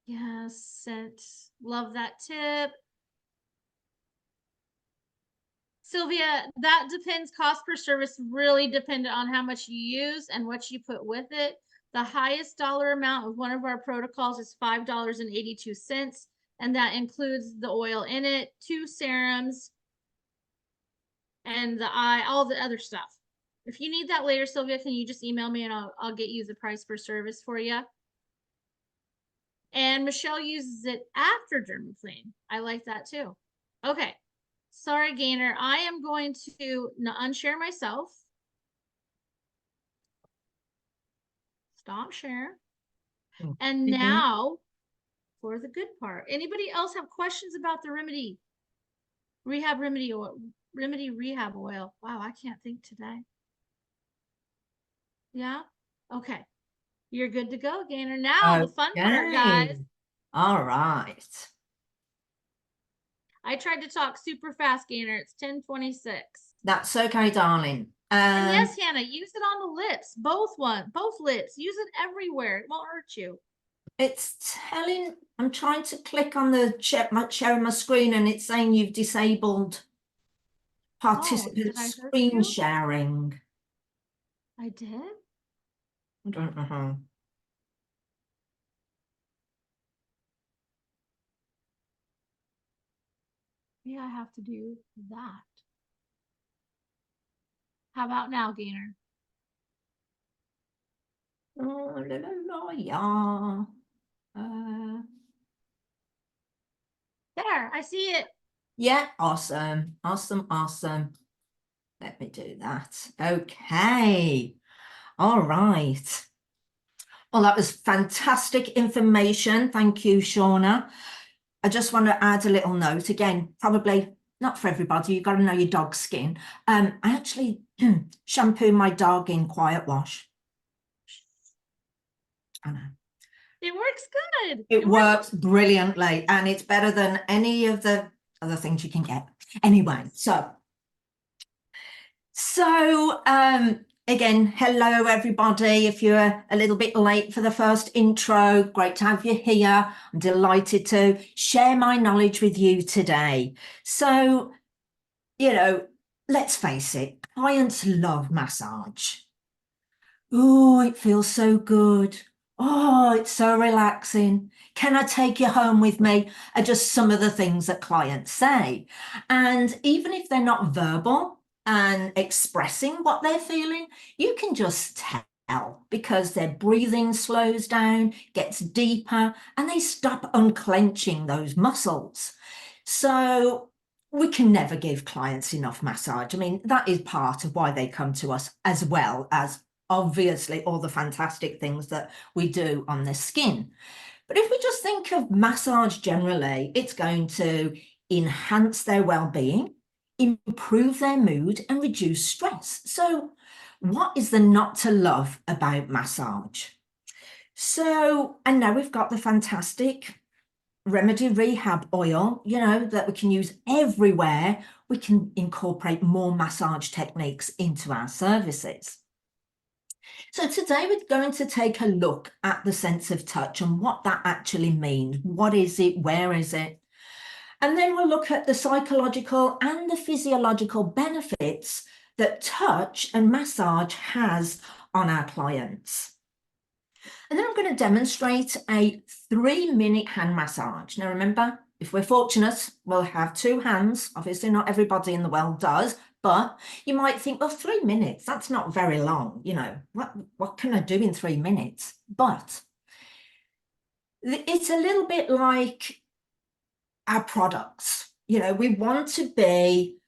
[SPEAKER 1] Yes, scent. Love that tip. Sylvia, that depends. Cost per service really dependent on how much you use and what you put with it. The highest dollar amount of one of our protocols is $5.82, and that includes the oil in it, 2 serums, and the eye, all the other stuff. If you need that later, Sylvia, can you just email me and I'll get you the price per service for you? And Michelle uses it after dermaplane. I like that too. Okay. Sorry, Gaynor. I am going to unshare myself. Stop share. And now for the good part. Anybody else have questions about the Remedy Rehab Oil? Wow, I can't think today. Yeah? Okay. You're good to go, Gaynor. Now the fun part, guys.
[SPEAKER 2] All right.
[SPEAKER 1] I tried to talk super fast, Gaynor. It's 10:26.
[SPEAKER 2] That's okay, darling.
[SPEAKER 1] And yes, Hannah, use it on the lips. Both lips. Use it everywhere. It won't hurt you.
[SPEAKER 2] It's telling, I'm trying to click on the sharing my screen and it's saying you've disabled participant screen sharing.
[SPEAKER 1] I did?
[SPEAKER 2] I don't know how.
[SPEAKER 1] Maybe I have to do that. How about now, Gaynor?
[SPEAKER 2] Oh, yeah.
[SPEAKER 1] There, I see it.
[SPEAKER 2] Yeah, awesome. Let me do that. Okay. All right. Well, that was fantastic information. Thank you, Shauna. I just want to add a little note again, probably not for everybody. You've got to know your dog's skin. I actually shampoo my dog in Quiet Wash. I know.
[SPEAKER 1] It works good.
[SPEAKER 2] It works brilliantly, and it's better than any of the other things you can get. Anyway, so again, hello everybody. If you're a little bit late for the first intro, great to have you here. I'm delighted to share my knowledge with you today. So, let's face it, clients love massage. Oh, it feels so good. Oh, it's so relaxing. Can I take you home with me? Are just some of the things that clients say. And even if they're not verbal and expressing what they're feeling, you can just tell because their breathing slows down, gets deeper, and they stop unclenching those muscles. So we can never give clients enough massage. I mean, that is part of why they come to us, as well as obviously all the fantastic things that we do on the skin. But if we just think of massage generally, it's going to enhance their well-being, improve their mood, and reduce stress. So what is the not to love about massage? So, and now we've got the fantastic Remedy Rehab Oil, that we can use everywhere. We can incorporate more massage techniques into our services. So today we're going to take a look at the sense of touch and what that actually means. What is it? Where is it? And then we'll look at the psychological and the physiological benefits that touch and massage has on our clients. And then I'm going to demonstrate a 3-minute hand massage. Now remember, if we're fortunate, we'll have 2 hands. Obviously not everybody in the world does, but you might think, well, 3 minutes, that's not very long. What can I do in 3 minutes? But it's a little bit like our products. We want to be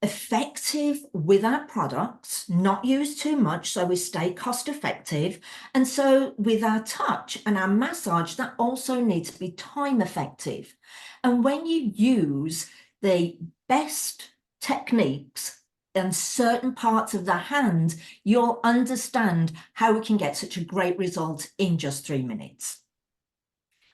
[SPEAKER 2] effective with our products, not use too much so we stay cost effective. And so with our touch and our massage, that also needs to be time effective. And when you use the best techniques in certain parts of the hand, you'll understand how we can get such a great result in just 3 minutes.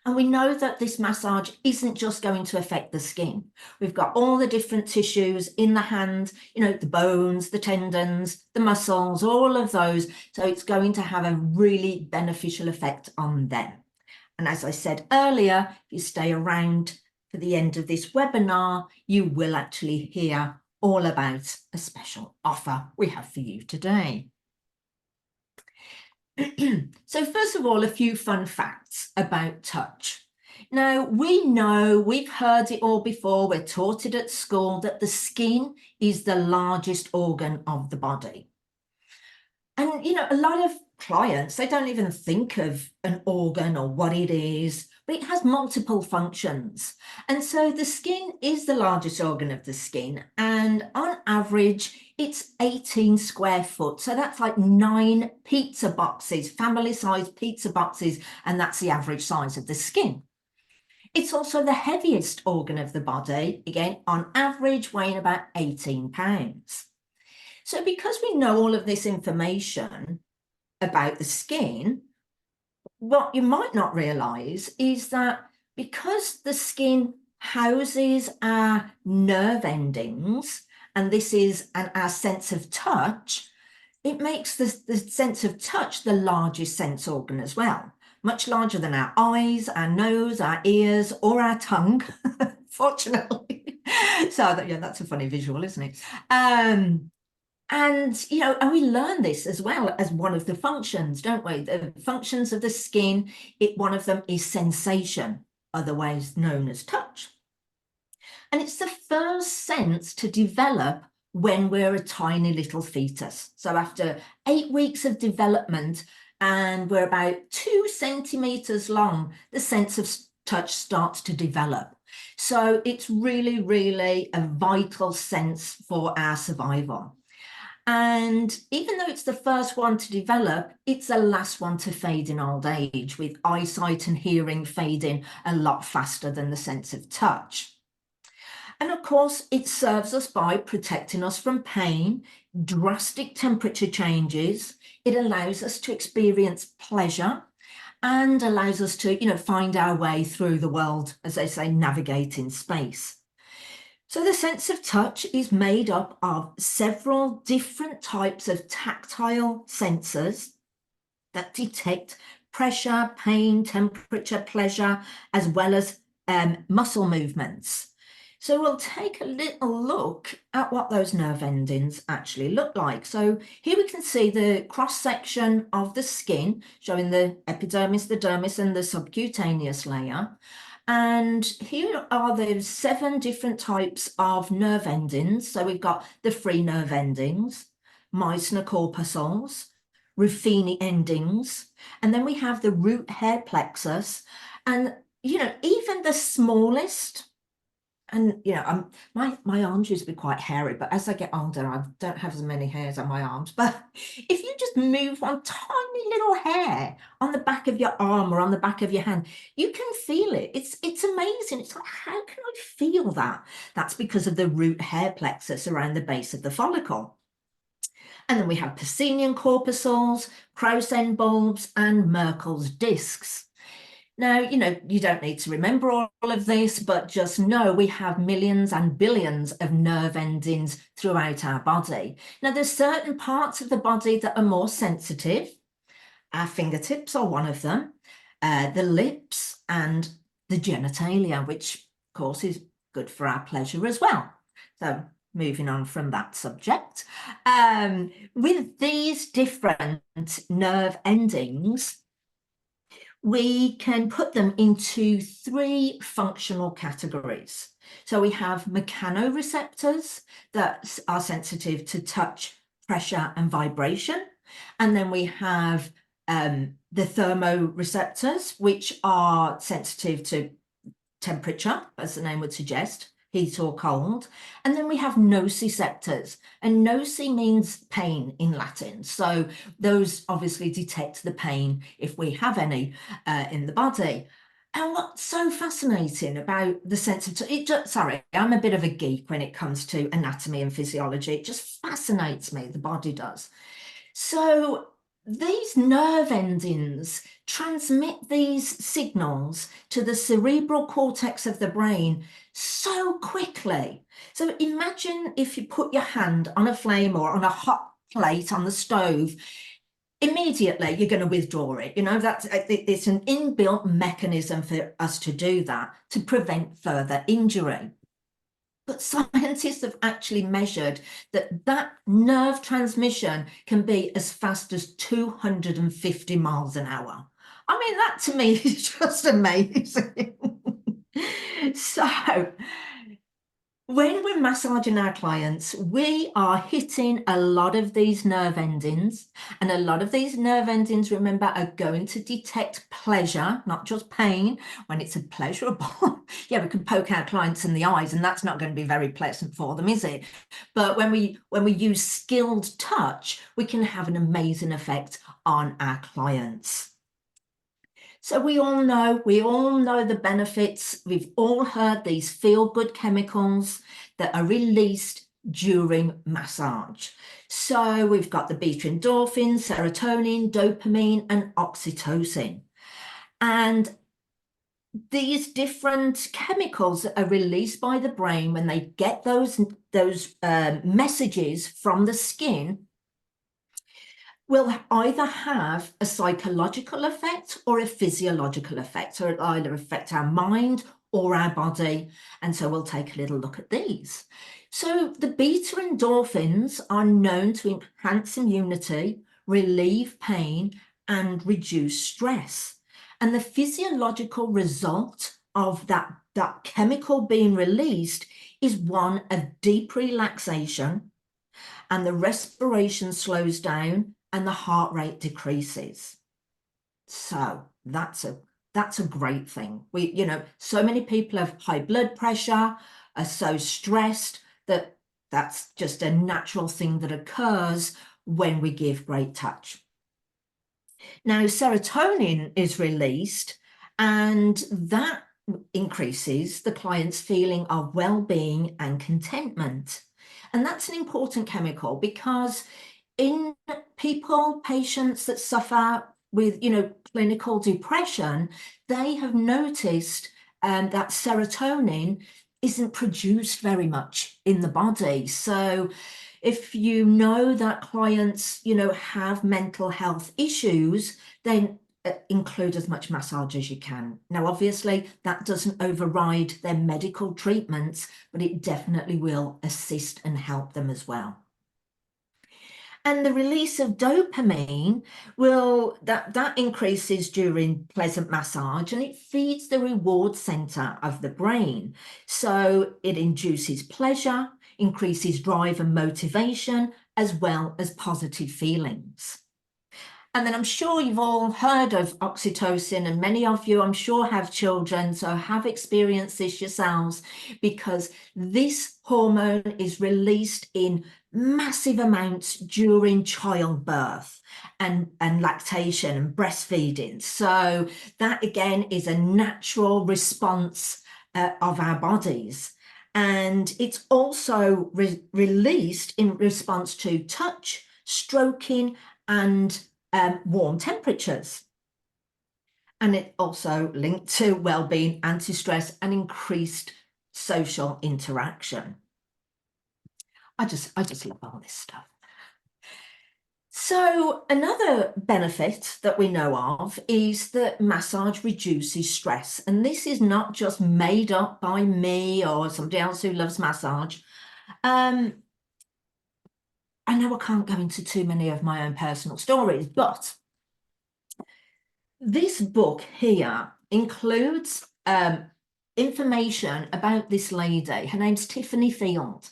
[SPEAKER 2] And we know that this massage isn't just going to affect the skin. We've got all the different tissues in the hand, the bones, the tendons, the muscles, all of those. So it's going to have a really beneficial effect on them. And as I said earlier, if you stay around for the end of this webinar, you will actually hear all about a special offer we have for you today. So first of all, a few fun facts about touch. Now, we know, we've heard it all before, we're taught it at school, that the skin is the largest organ of the body. And, a lot of clients, they don't even think of an organ or what it is, but it has multiple functions. And so the skin is the largest organ of the skin. And on average, it's 18 square foot. So that's like 9 pizza boxes, family-sized pizza boxes. And that's the average size of the skin. It's also the heaviest organ of the body, again, on average, weighing about 18 pounds. So because we know all of this information about the skin, what you might not realise is that because the skin houses our nerve endings, and this is our sense of touch, it makes the sense of touch the largest sense organ as well, much larger than our eyes, our nose, our ears, or our tongue, fortunately. So that's a funny visual, isn't it? And we learn this as well as one of the functions, don't we? The functions of the skin, one of them is sensation, otherwise known as touch. And it's the first sense to develop when we're a tiny little fetus. So after 8 weeks of development, and we're about 2 centimeters long, the sense of touch starts to develop. So it's really, really a vital sense for our survival. And even though it's the first one to develop, it's the last one to fade in old age, with eyesight and hearing fading a lot faster than the sense of touch. And of course, it serves us by protecting us from pain, drastic temperature changes. It allows us to experience pleasure and allows us to, find our way through the world, as they say, navigate in space. So the sense of touch is made up of several different types of tactile sensors that detect pressure, pain, temperature, pleasure, as well as muscle movements. So we'll take a little look at what those nerve endings actually look like. So here we can see the cross-section of the skin, showing the epidermis, the dermis, and the subcutaneous layer. And here are the 7 different types of nerve endings. So we've got the free nerve endings, Meissner corpuscles, Ruffini endings, and then we have the root hair plexus. And, even the smallest, and, my arms used to be quite hairy, but as I get older, I don't have as many hairs on my arms. But if you just move one tiny little hair on the back of your arm or on the back of your hand, you can feel it. It's amazing. It's like, how can I feel that? That's because of the root hair plexus around the base of the follicle. And then we have Pacinian corpuscles, Krauss end bulbs, and Merkel's discs. Now, you don't need to remember all of this, but just know we have millions and billions of nerve endings throughout our body. Now, there's certain parts of the body that are more sensitive. Our fingertips are one of them, the lips and the genitalia, which, of course, is good for our pleasure as well. So moving on from that subject, with these different nerve endings, we can put them into 3 functional categories. So we have mechanoreceptors that are sensitive to touch, pressure, and vibration. And then we have the thermoreceptors, which are sensitive to temperature, as the name would suggest, heat or cold. And then we have nociceptors, and noci means pain in Latin. So those obviously detect the pain if we have any in the body. And what's so fascinating about the sense of sorry, I'm a bit of a geek when it comes to anatomy and physiology. It just fascinates me, the body does. So these nerve endings transmit these signals to the cerebral cortex of the brain so quickly. So imagine if you put your hand on a flame or on a hot plate on the stove, immediately you're going to withdraw it. It's an inbuilt mechanism for us to do that, to prevent further injury. But scientists have actually measured that nerve transmission can be as fast as 250 miles an hour. I mean, that to me is just amazing. So, when we're massaging our clients, we are hitting a lot of these nerve endings, and a lot of these nerve endings, remember, are going to detect pleasure, not just pain. When it's a pleasurable, yeah, we can poke our clients in the eyes, and that's not going to be very pleasant for them, is it? But when we use skilled touch, we can have an amazing effect on our clients. So we all know the benefits. We've all heard these feel-good chemicals that are released during massage. So we've got the beta endorphins, serotonin, dopamine, and oxytocin. And these different chemicals that are released by the brain when they get those messages from the skin will either have a psychological effect or a physiological effect. So it'll either affect our mind or our body. And so we'll take a little look at these. So the beta endorphins are known to enhance immunity, relieve pain, and reduce stress. And the physiological result of that chemical being released is one of deep relaxation, and the respiration slows down and the heart rate decreases. So that's a great thing. So many people have high blood pressure, are so stressed that that's just a natural thing that occurs when we give great touch. Now, serotonin is released, and that increases the client's feeling of well-being and contentment. And that's an important chemical because in patients that suffer with, clinical depression, they have noticed that serotonin isn't produced very much in the body. So if you know that clients, have mental health issues, then include as much massage as you can. Now, obviously, that doesn't override their medical treatments, but it definitely will assist and help them as well. And the release of dopamine that increases during pleasant massage, and it feeds the reward center of the brain. So it induces pleasure, increases drive and motivation, as well as positive feelings. And then I'm sure you've all heard of oxytocin, and many of you, I'm sure, have children, so have experienced this yourselves, because this hormone is released in massive amounts during childbirth and lactation and breastfeeding. So that again is a natural response of our bodies. And it's also released in response to touch, stroking, and warm temperatures. And it also linked to well-being, anti-stress, and increased social interaction. I just love all this stuff. So another benefit that we know of is that massage reduces stress. And this is not just made up by me or somebody else who loves massage. I know I can't go into too many of my own personal stories, but this book here includes information about this lady. Her name's Tiffany Field,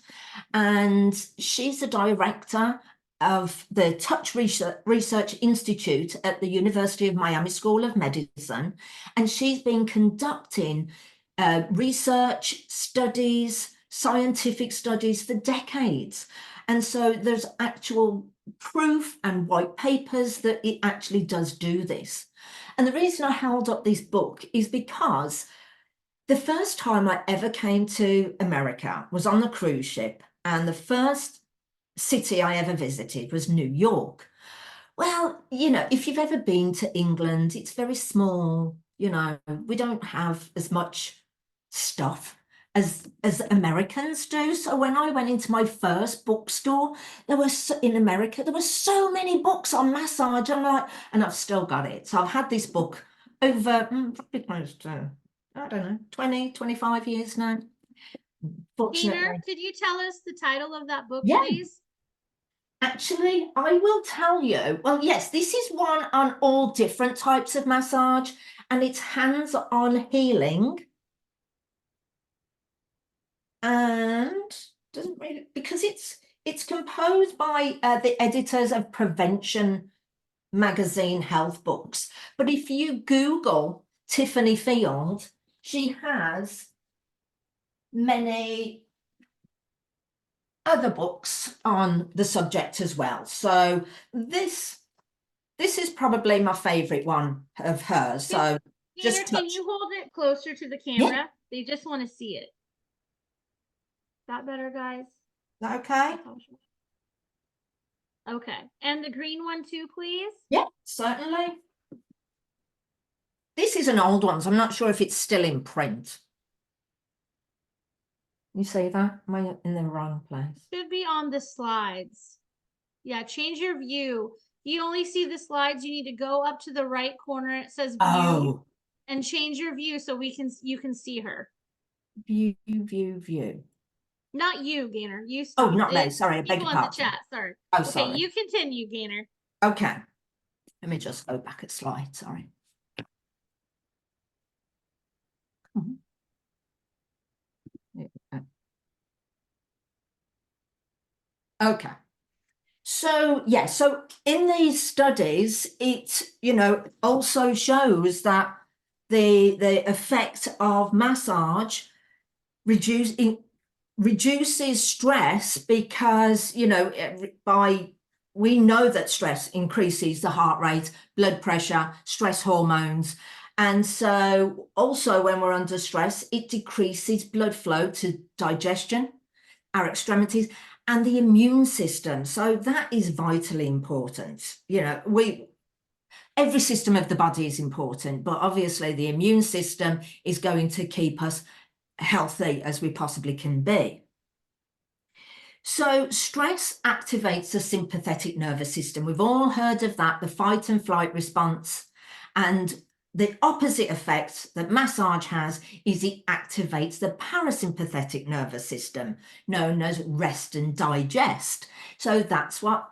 [SPEAKER 2] and she's a director of the Touch Research Institute at the University of Miami School of Medicine, and she's been conducting research studies, scientific studies for decades. And so there's actual proof and white papers that it actually does do this. And the reason I held up this book is because the first time I ever came to America was on the cruise ship, and the first city I ever visited was New York. Well, if you've ever been to England, it's very small. We don't have as much stuff as Americans do. So when I went into my first bookstore, in America, there were so many books on massage. I'm like, and I've still got it. So I've had this book over probably close to, I don't know, 20, 25 years now. Fortunately,
[SPEAKER 1] Gaynor, could you tell us the title of that book,
[SPEAKER 2] yeah.
[SPEAKER 1] please?
[SPEAKER 2] Actually, I will tell you. Well, yes, this is one on all different types of massage, and it's hands-on healing. And doesn't really, because it's composed by the editors of Prevention magazine health books. But if you Google Tiffany Field, she has many other books on the subject as well. So this is probably my favorite one of hers. So
[SPEAKER 1] Gaynor,
[SPEAKER 2] just
[SPEAKER 1] can
[SPEAKER 2] touch.
[SPEAKER 1] you hold it closer to the camera?
[SPEAKER 2] Yeah.
[SPEAKER 1] They just want to see it. Is that better, guys?
[SPEAKER 2] Is that okay?
[SPEAKER 1] Okay. And the green one too, please?
[SPEAKER 2] Yeah, certainly. This is an old one, so I'm not sure if it's still in print. You see that? Am I in the wrong place?
[SPEAKER 1] Should be on the slides. Yeah, change your view. You only see the slides. You need to go up to the right corner. It says view.
[SPEAKER 2] Oh.
[SPEAKER 1] And change your view so you can see her.
[SPEAKER 2] View, view, view.
[SPEAKER 1] Not you, Gaynor. You
[SPEAKER 2] Oh,
[SPEAKER 1] stop.
[SPEAKER 2] not me. Sorry, I beg
[SPEAKER 1] People
[SPEAKER 2] your
[SPEAKER 1] in the
[SPEAKER 2] pardon.
[SPEAKER 1] chat. Sorry.
[SPEAKER 2] Oh,
[SPEAKER 1] Okay,
[SPEAKER 2] sorry.
[SPEAKER 1] you continue, Gaynor.
[SPEAKER 2] Okay. Let me just go back a slide. Sorry. Okay. So, yeah, so in these studies, it, also shows that the effect of massage reduces stress because, we know that stress increases the heart rate, blood pressure, stress hormones. And so also when we're under stress, it decreases blood flow to digestion, our extremities, and the immune system. So that is vitally important. Every system of the body is important, but obviously the immune system is going to keep us healthy as we possibly can be. So stress activates the sympathetic nervous system. We've all heard of that, the fight and flight response. And the opposite effect that massage has is it activates the parasympathetic nervous system, known as rest and digest. So that's what,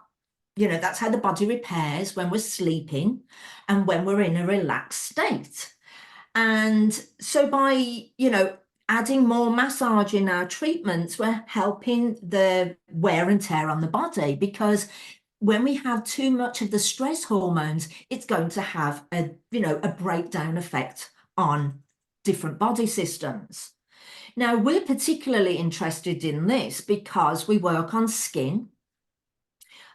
[SPEAKER 2] that's how the body repairs when we're sleeping and when we're in a relaxed state. And so by, adding more massage in our treatments, we're helping the wear and tear on the body, because when we have too much of the stress hormones, it's going to have a breakdown effect on different body systems. Now, we're particularly interested in this because we work on skin.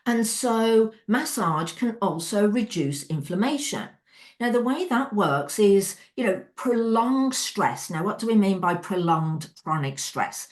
[SPEAKER 2] And so massage can also reduce inflammation. Now, the way that works is, prolonged stress. Now, what do we mean by prolonged chronic stress?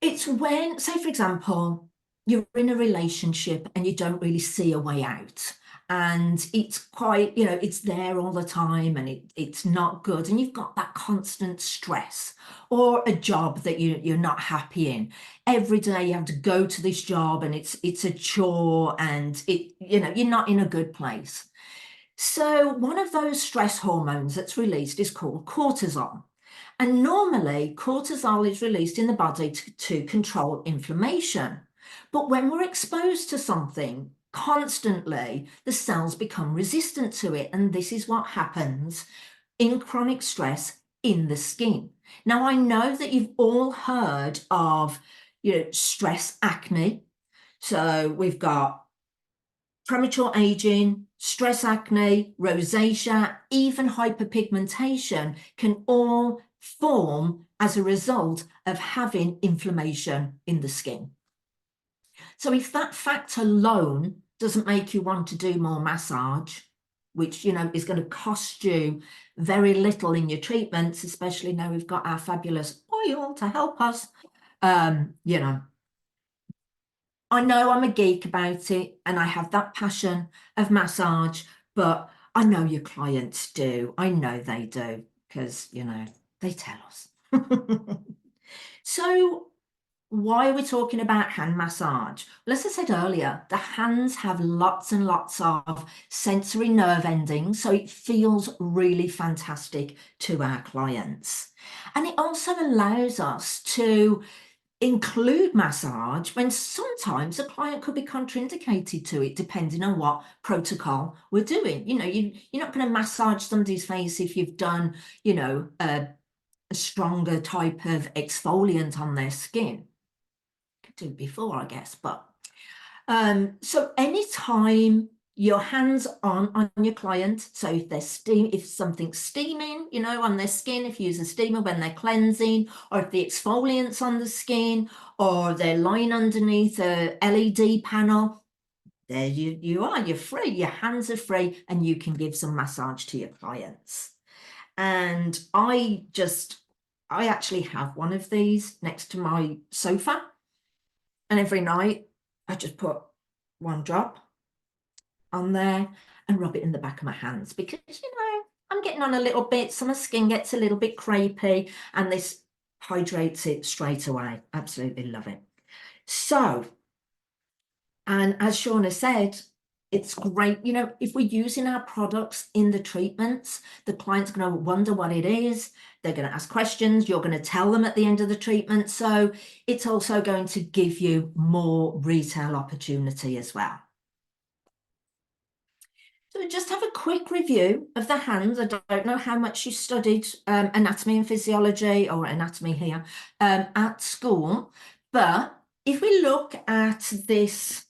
[SPEAKER 2] It's when, say, for example, you're in a relationship and you don't really see a way out. And it's quite, it's there all the time and it's not good. And you've got that constant stress, or a job that you're not happy in. Every day you have to go to this job and it's a chore, and you're not in a good place. So one of those stress hormones that's released is called cortisol. And normally cortisol is released in the body to control inflammation. But when we're exposed to something constantly, the cells become resistant to it. And this is what happens in chronic stress in the skin. Now, I know that you've all heard of, stress acne. So we've got premature aging, stress acne, rosacea, even hyperpigmentation can all form as a result of having inflammation in the skin. So if that fact alone doesn't make you want to do more massage, which, is going to cost you very little in your treatments, especially now we've got our fabulous oil to help us, I know I'm a geek about it and I have that passion of massage, but I know your clients do. I know they do, because, they tell us. So why are we talking about hand massage? Well, as I said earlier, the hands have lots and lots of sensory nerve endings, so it feels really fantastic to our clients. And it also allows us to include massage when sometimes a client could be contraindicated to it, depending on what protocol we're doing. You're not going to massage somebody's face if you've done, a stronger type of exfoliant on their skin. Could do it before, I guess, but so anytime your hands on your client, so if something's steaming, on their skin, if you use a steamer when they're cleansing, or if the exfoliant's on the skin, or they're lying underneath a LED panel, there you are, you're free, your hands are free, and you can give some massage to your clients. And I actually have one of these next to my sofa, and every night I just put one drop on there and rub it in the back of my hands, because I'm getting on a little bit, so my skin gets a little bit crepey, and this hydrates it straight away. Absolutely love it. So, and as Shauna said, it's great, if we're using our products in the treatments, the client's going to wonder what it is. They're going to ask questions. You're going to tell them at the end of the treatment. So it's also going to give you more retail opportunity as well. So just have a quick review of the hands. I don't know how much you studied anatomy and physiology, or anatomy here, at school, but if we look at this,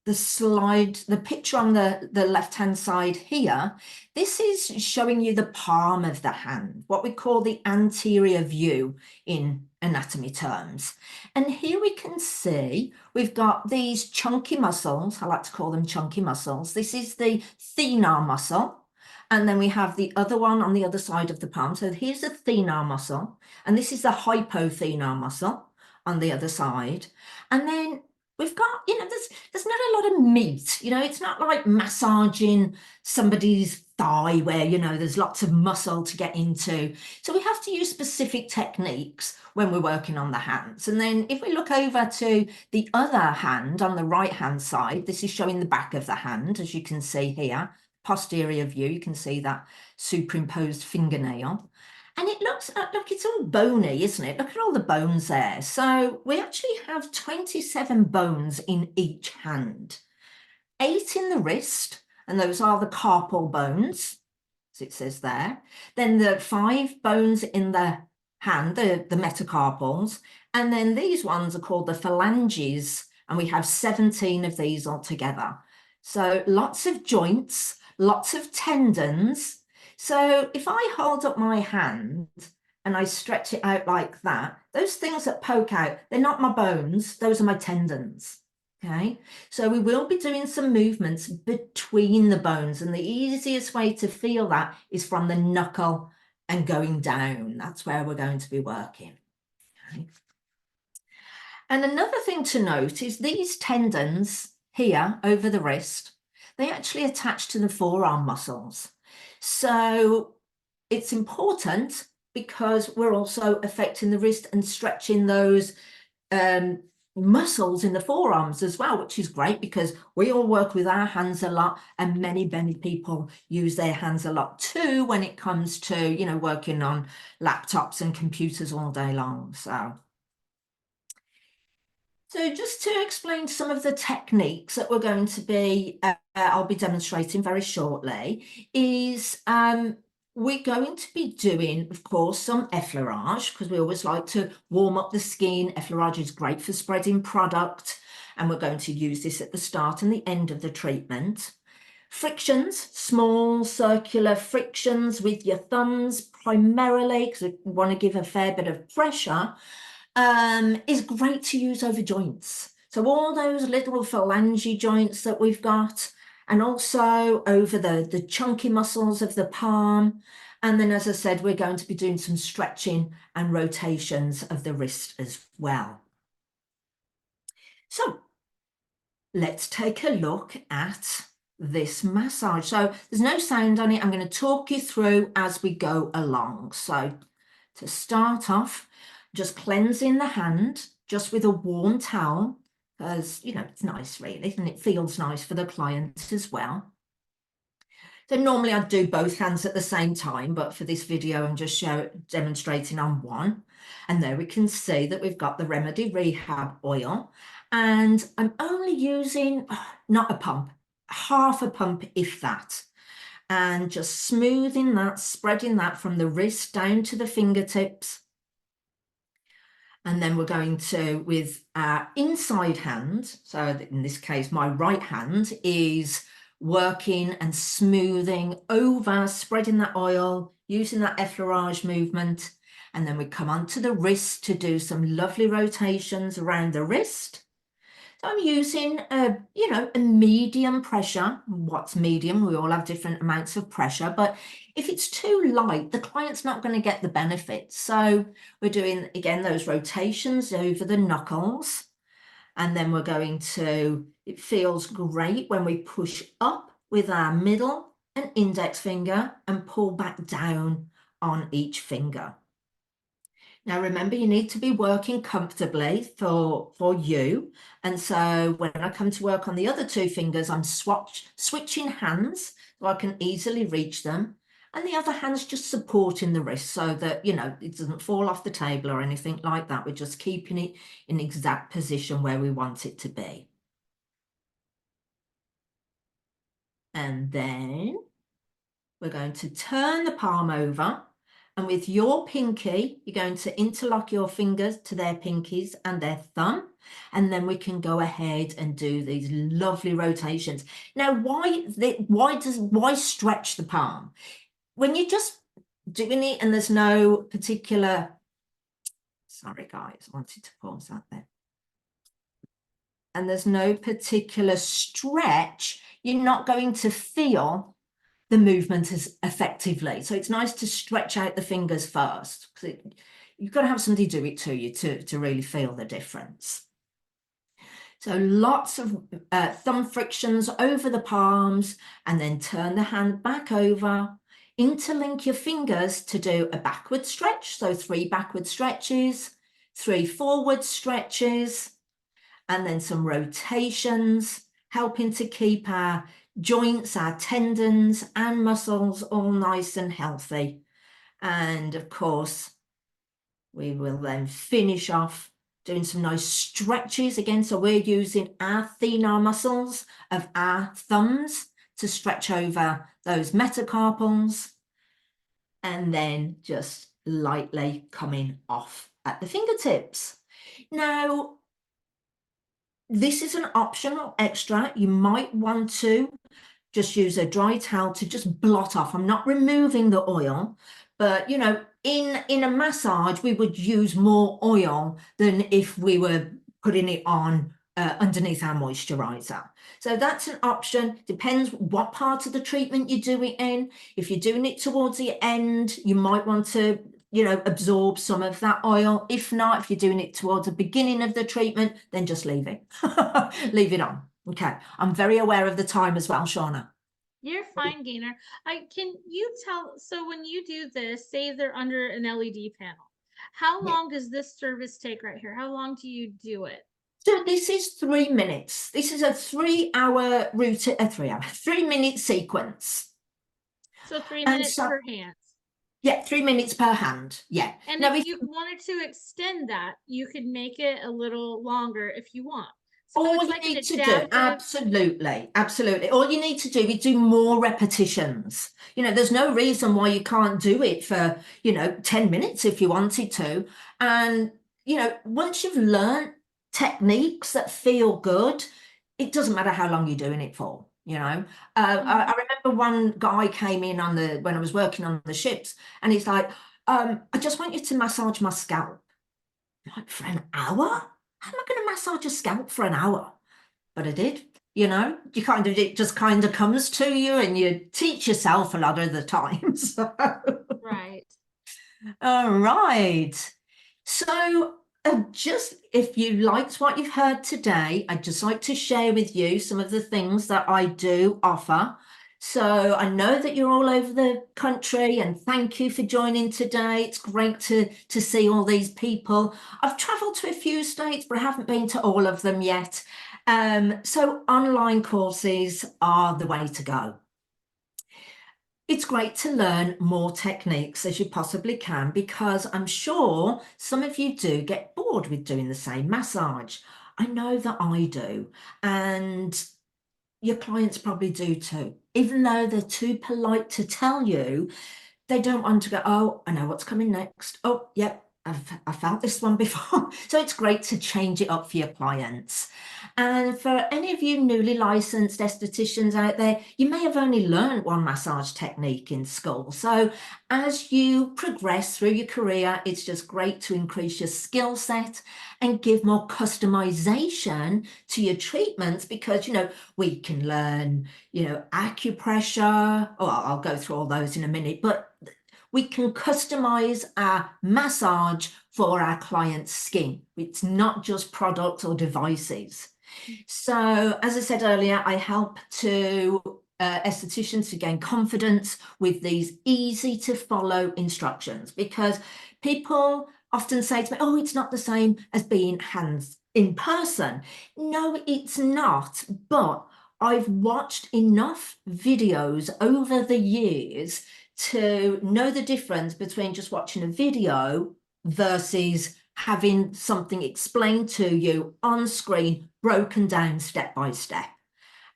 [SPEAKER 2] the picture on the left-hand side here, this is showing you the palm of the hand, what we call the anterior view in anatomy terms. And here we can see we've got these chunky muscles. I like to call them chunky muscles. This is the thenar muscle. And then we have the other one on the other side of the palm. So here's the thenar muscle, and this is the hypothenar muscle on the other side. And then we've got, there's not a lot of meat, it's not like massaging somebody's thigh where, there's lots of muscle to get into. So we have to use specific techniques when we're working on the hands. And then if we look over to the other hand on the right hand side, this is showing the back of the hand, as you can see here, posterior view, you can see that superimposed fingernail. And it looks, look, it's all bony, isn't it? Look at all the bones there. So we actually have 27 bones in each hand, 8 in the wrist, and those are the carpal bones, as it says there. Then the 5 bones in the hand, the metacarpals, and then these ones are called the phalanges, and we have 17 of these altogether. So lots of joints, lots of tendons. So if I hold up my hand and I stretch it out like that, those things that poke out, they're not my bones, those are my tendons. Okay, so we will be doing some movements between the bones, and the easiest way to feel that is from the knuckle and going down. That's where we're going to be working. Okay. And another thing to note is these tendons here over the wrist, they actually attach to the forearm muscles. So it's important because we're also affecting the wrist and stretching those muscles in the forearms as well, which is great because we all work with our hands a lot, and many people use their hands a lot too when it comes to, working on laptops and computers all day long. So just to explain some of the techniques that we're going to be, I'll be demonstrating very shortly, is we're going to be doing, of course, some effleurage, because we always like to warm up the skin. Effleurage is great for spreading product, and we're going to use this at the start and the end of the treatment. Frictions, small circular frictions with your thumbs primarily, because we want to give a fair bit of pressure, is great to use over joints. So all those little phalange joints that we've got, and also over the chunky muscles of the palm. And then, as I said, we're going to be doing some stretching and rotations of the wrist as well. So let's take a look at this massage. So there's no sound on it. I'm going to talk you through as we go along. So to start off, just cleansing the hand just with a warm towel, because, you know, it's nice really, and it feels nice for the client as well. So normally I'd do both hands at the same time, but for this video, I'm just demonstrating on one. And there we can see that we've got the Remedy Rehab Oil, and I'm only using, not a pump, half a pump, if that. And just smoothing that, spreading that from the wrist down to the fingertips. And then we're going to, with our inside hand, so in this case, my right hand is working and smoothing over, spreading that oil, using that effleurage movement. And then we come onto the wrist to do some lovely rotations around the wrist. So I'm using a medium pressure. What's medium? We all have different amounts of pressure, but if it's too light, the client's not going to get the benefit. So we're doing, again, those rotations over the knuckles. And then we're going to, it feels great when we push up with our middle and index finger and pull back down on each finger. Now, remember, you need to be working comfortably for you. And so when I come to work on the other two fingers, I'm switching hands so I can easily reach them. And the other hand's just supporting the wrist so that, you know, it doesn't fall off the table or anything like that. We're just keeping it in exact position where we want it to be. And then we're going to turn the palm over. And with your pinky, you're going to interlock your fingers to their pinkies and their thumb. And then we can go ahead and do these lovely rotations. Now, why stretch the palm? When you're just doing it and there's no particular, sorry guys, I wanted to pause that there. And there's no particular stretch, you're not going to feel the movement as effectively. So it's nice to stretch out the fingers first, because you've got to have somebody do it to you to really feel the difference. So lots of thumb frictions over the palms, and then turn the hand back over, interlink your fingers to do a backward stretch. So 3 backward stretches, 3 forward stretches, and then some rotations, helping to keep our joints, our tendons and muscles all nice and healthy. And of course, we will then finish off doing some nice stretches again. So we're using our thenar muscles of our thumbs to stretch over those metacarpals, and then just lightly coming off at the fingertips. Now, this is an optional extra. You might want to just use a dry towel to just blot off. I'm not removing the oil, but you know, in a massage, we would use more oil than if we were putting it on underneath our moisturizer. So that's an option. Depends what part of the treatment you do it in. If you're doing it towards the end, you might want to, you know, absorb some of that oil. If not, if you're doing it towards the beginning of the treatment, then just leave it. Leave it on. Okay. I'm very aware of the time as well, Shauna.
[SPEAKER 1] You're fine, Gaynor. Can you tell, so when you do this, say they're under an LED panel, how long does this service take right here? How long do you do it?
[SPEAKER 2] So this is 3 minutes. This is a 3-hour routine, 3-minute sequence.
[SPEAKER 1] So 3 minutes per hand.
[SPEAKER 2] Yeah, 3 minutes per hand. Yeah.
[SPEAKER 1] And now, if you wanted to extend that, you could make it a little longer if you want. So
[SPEAKER 2] all
[SPEAKER 1] it's
[SPEAKER 2] you
[SPEAKER 1] like
[SPEAKER 2] need
[SPEAKER 1] an
[SPEAKER 2] to do,
[SPEAKER 1] adaptive.
[SPEAKER 2] absolutely. All you need to do is do more repetitions. You know, there's no reason why you can't do it for, you know, 10 minutes if you wanted to. And, you know, once you've learned techniques that feel good, it doesn't matter how long you're doing it for. You know, I remember one guy came in when I was working on the ships, and he's like, I just want you to massage my scalp. I'm like, for an hour? How am I going to massage a scalp for an hour? But I did, you know, it just kind of comes to you, and you teach yourself a lot of the time. So.
[SPEAKER 1] Right.
[SPEAKER 2] All right. So just if you liked what you've heard today, I'd just like to share with you some of the things that I do offer. So I know that you're all over the country, and thank you for joining today. It's great to see all these people. I've travelled to a few states, but I haven't been to all of them yet. So online courses are the way to go. It's great to learn more techniques as you possibly can, because I'm sure some of you do get bored with doing the same massage. I know that I do, and your clients probably do too. Even though they're too polite to tell you, they don't want to go, oh, I know what's coming next. Oh, yep, I felt this one before. So it's great to change it up for your clients. And for any of you newly licensed estheticians out there, you may have only learned one massage technique in school. So as you progress through your career, it's just great to increase your skill set and give more customization to your treatments, because, we can learn, acupressure. Oh, I'll go through all those in a minute, but we can customize our massage for our client's skin. It's not just products or devices. So, as I said earlier, I help to estheticians to gain confidence with these easy to follow instructions, because people often say to me, oh, it's not the same as being hands in person. No, it's not. But I've watched enough videos over the years to know the difference between just watching a video versus having something explained to you on screen, broken down step by step.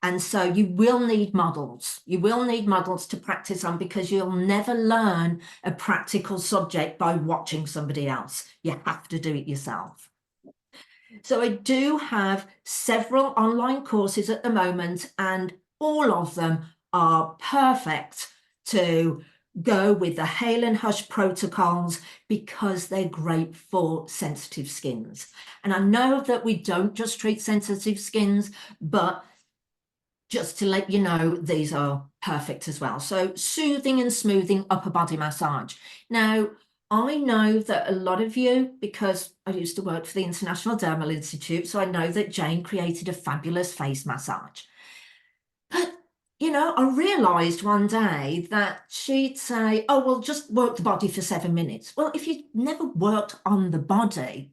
[SPEAKER 2] And so you will need models. You will need models to practice on, because you'll never learn a practical subject by watching somebody else. You have to do it yourself. So I do have several online courses at the moment, and all of them are perfect to go with the Hale and Hush protocols, because they're great for sensitive skins. And I know that we don't just treat sensitive skins, but just to let you know, these are perfect as well. So soothing and smoothing upper body massage. Now, I know that a lot of you, because I used to work for the International Dermal Institute, so I know that Jane created a fabulous face massage. But, I realised one day that she'd say, oh, well, just work the body for 7 minutes. Well, if you never worked on the body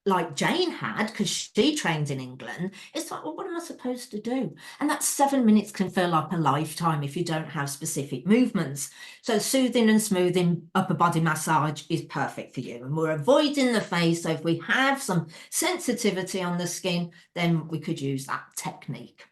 [SPEAKER 2] like Jane had, because she trained in England, it's like, well, what am I supposed to do? And that 7 minutes can feel like a lifetime if you don't have specific movements. So soothing and smoothing upper body massage is perfect for you. And we're avoiding the face. So if we have some sensitivity on the skin, then we could use that technique.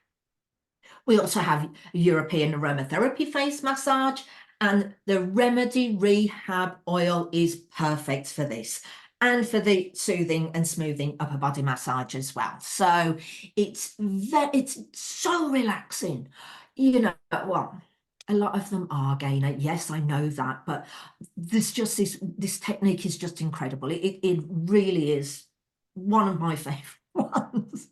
[SPEAKER 2] We also have European aromatherapy face massage, and the Remedy Rehab Oil is perfect for this, and for the soothing and smoothing upper body massage as well. So it's so relaxing. Well, a lot of them are, Gaynor. Yes, I know that, but there's just this technique is just incredible. It really is one of my favorite ones.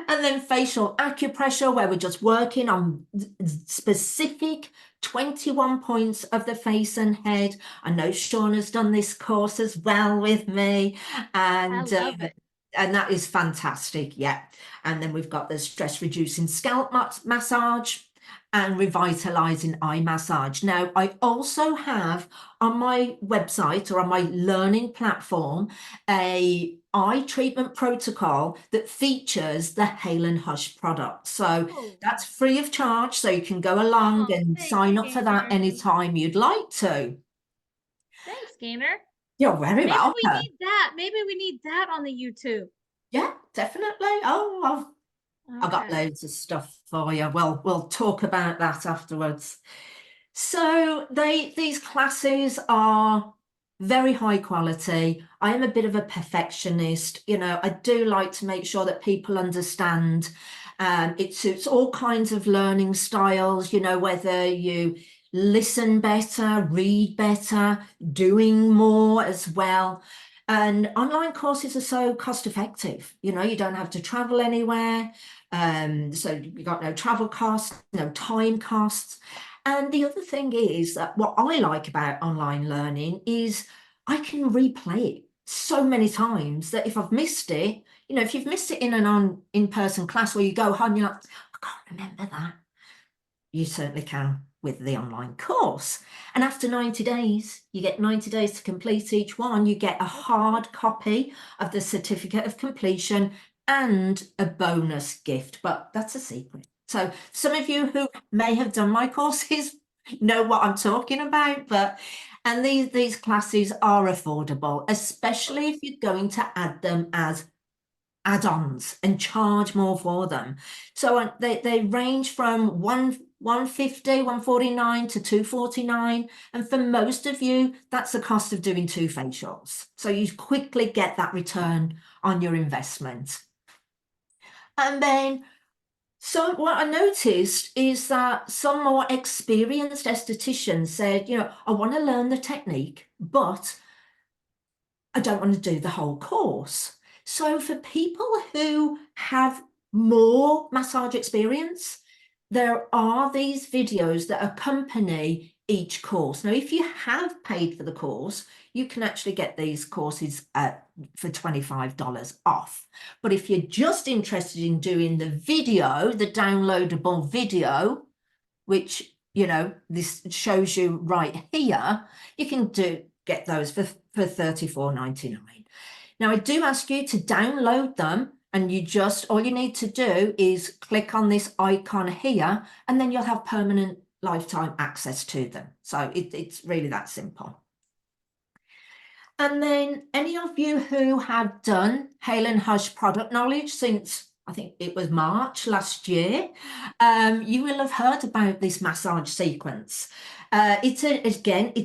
[SPEAKER 2] And then facial acupressure, where we're just working on specific 21 points of the face and head. I know Sean has done this course as well with me, and
[SPEAKER 1] I love it.
[SPEAKER 2] and that is fantastic. Yeah. And then we've got the stress reducing scalp massage and revitalizing eye massage. Now, I also have on my website or on my learning platform a eye treatment protocol that features the Hale and Hush product. So
[SPEAKER 1] Oh,
[SPEAKER 2] that's free of charge. So you can go along
[SPEAKER 1] oh,
[SPEAKER 2] and
[SPEAKER 1] thanks,
[SPEAKER 2] sign up for that
[SPEAKER 1] Gaynor.
[SPEAKER 2] anytime you'd like to.
[SPEAKER 1] Thanks, Gaynor.
[SPEAKER 2] You're very
[SPEAKER 1] Maybe we
[SPEAKER 2] welcome.
[SPEAKER 1] need that. Maybe we need that on the YouTube.
[SPEAKER 2] Yeah, definitely. Oh, I've got
[SPEAKER 1] Okay.
[SPEAKER 2] loads of stuff for you. Well, we'll talk about that afterwards. So these classes are very high quality. I am a bit of a perfectionist. I do like to make sure that people understand. It suits all kinds of learning styles, whether you listen better, read better, doing more as well. And online courses are so cost effective. You don't have to travel anywhere. So you got no travel costs, no time costs. And the other thing is that what I like about online learning is I can replay it so many times that if I've missed it, if you've missed it in an in-person class where you go home, you're like, I can't remember that. you certainly can with the online course. And after 90 days, you get 90 days to complete each one. You get a hard copy of the certificate of completion and a bonus gift, but that's a secret. So some of you who may have done my courses know what I'm talking about, and these classes are affordable, especially if you're going to add them as add-ons and charge more for them. So they range from 150, 149 to 249. And for most of you, that's the cost of doing 2 facials. So you quickly get that return on your investment. And then, so what I noticed is that some more experienced estheticians said, I want to learn the technique, but I don't want to do the whole course. So for people who have more massage experience, there are these videos that accompany each course. Now, if you have paid for the course, you can actually get these courses for $25 off. But if you're just interested in doing the video, the downloadable video, which, this shows you right here, you can get those for $34.99. Now, I do ask you to download them, and all you need to do is click on this icon here, and then you'll have permanent lifetime access to them. So it's really that simple. And then any of you who have done Hale and Hush product knowledge since, I think it was March last year, you will have heard about this massage sequence. It's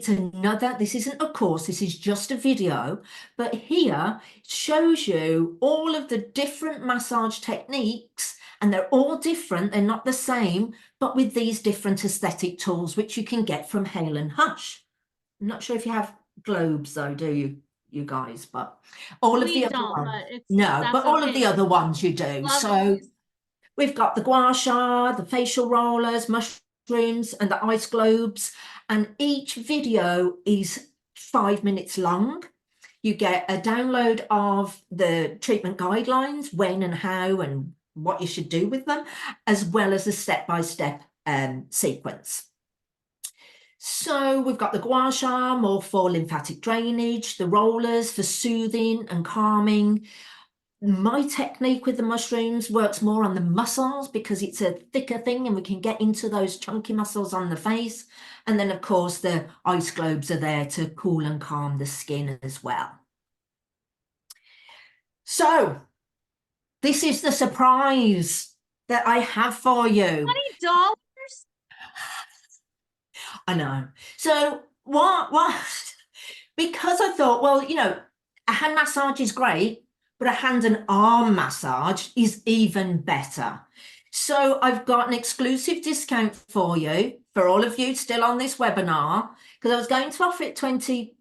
[SPEAKER 2] another, this isn't a course, this is just a video, but here it shows you all of the different massage techniques, and they're all different, they're not the same, but with these different aesthetic tools, which you can get from Hale and Hush. I'm not sure if you have globes though, do you guys? But all of the other ones, but all of the other ones you do. So we've got the gua sha, the facial rollers, mushrooms, and the ice globes, and each video is 5 minutes long. You get a download of the treatment guidelines, when and how and what you should do with them, as well as a step-by-step sequence. So we've got the gua sha, more for lymphatic drainage, the rollers for soothing and calming. My technique with the mushrooms works more on the muscles because it's a thicker thing and we can get into those chunky muscles on the face. And then, of course, the ice globes are there to cool and calm the skin as well. So this is the surprise that I have for you.
[SPEAKER 1] $20?
[SPEAKER 2] I know. So what? Because I thought, well, a hand massage is great, but a hand and arm massage is even better. So I've got an exclusive discount for you, for all of you still on this webinar, because I was going to offer it 20%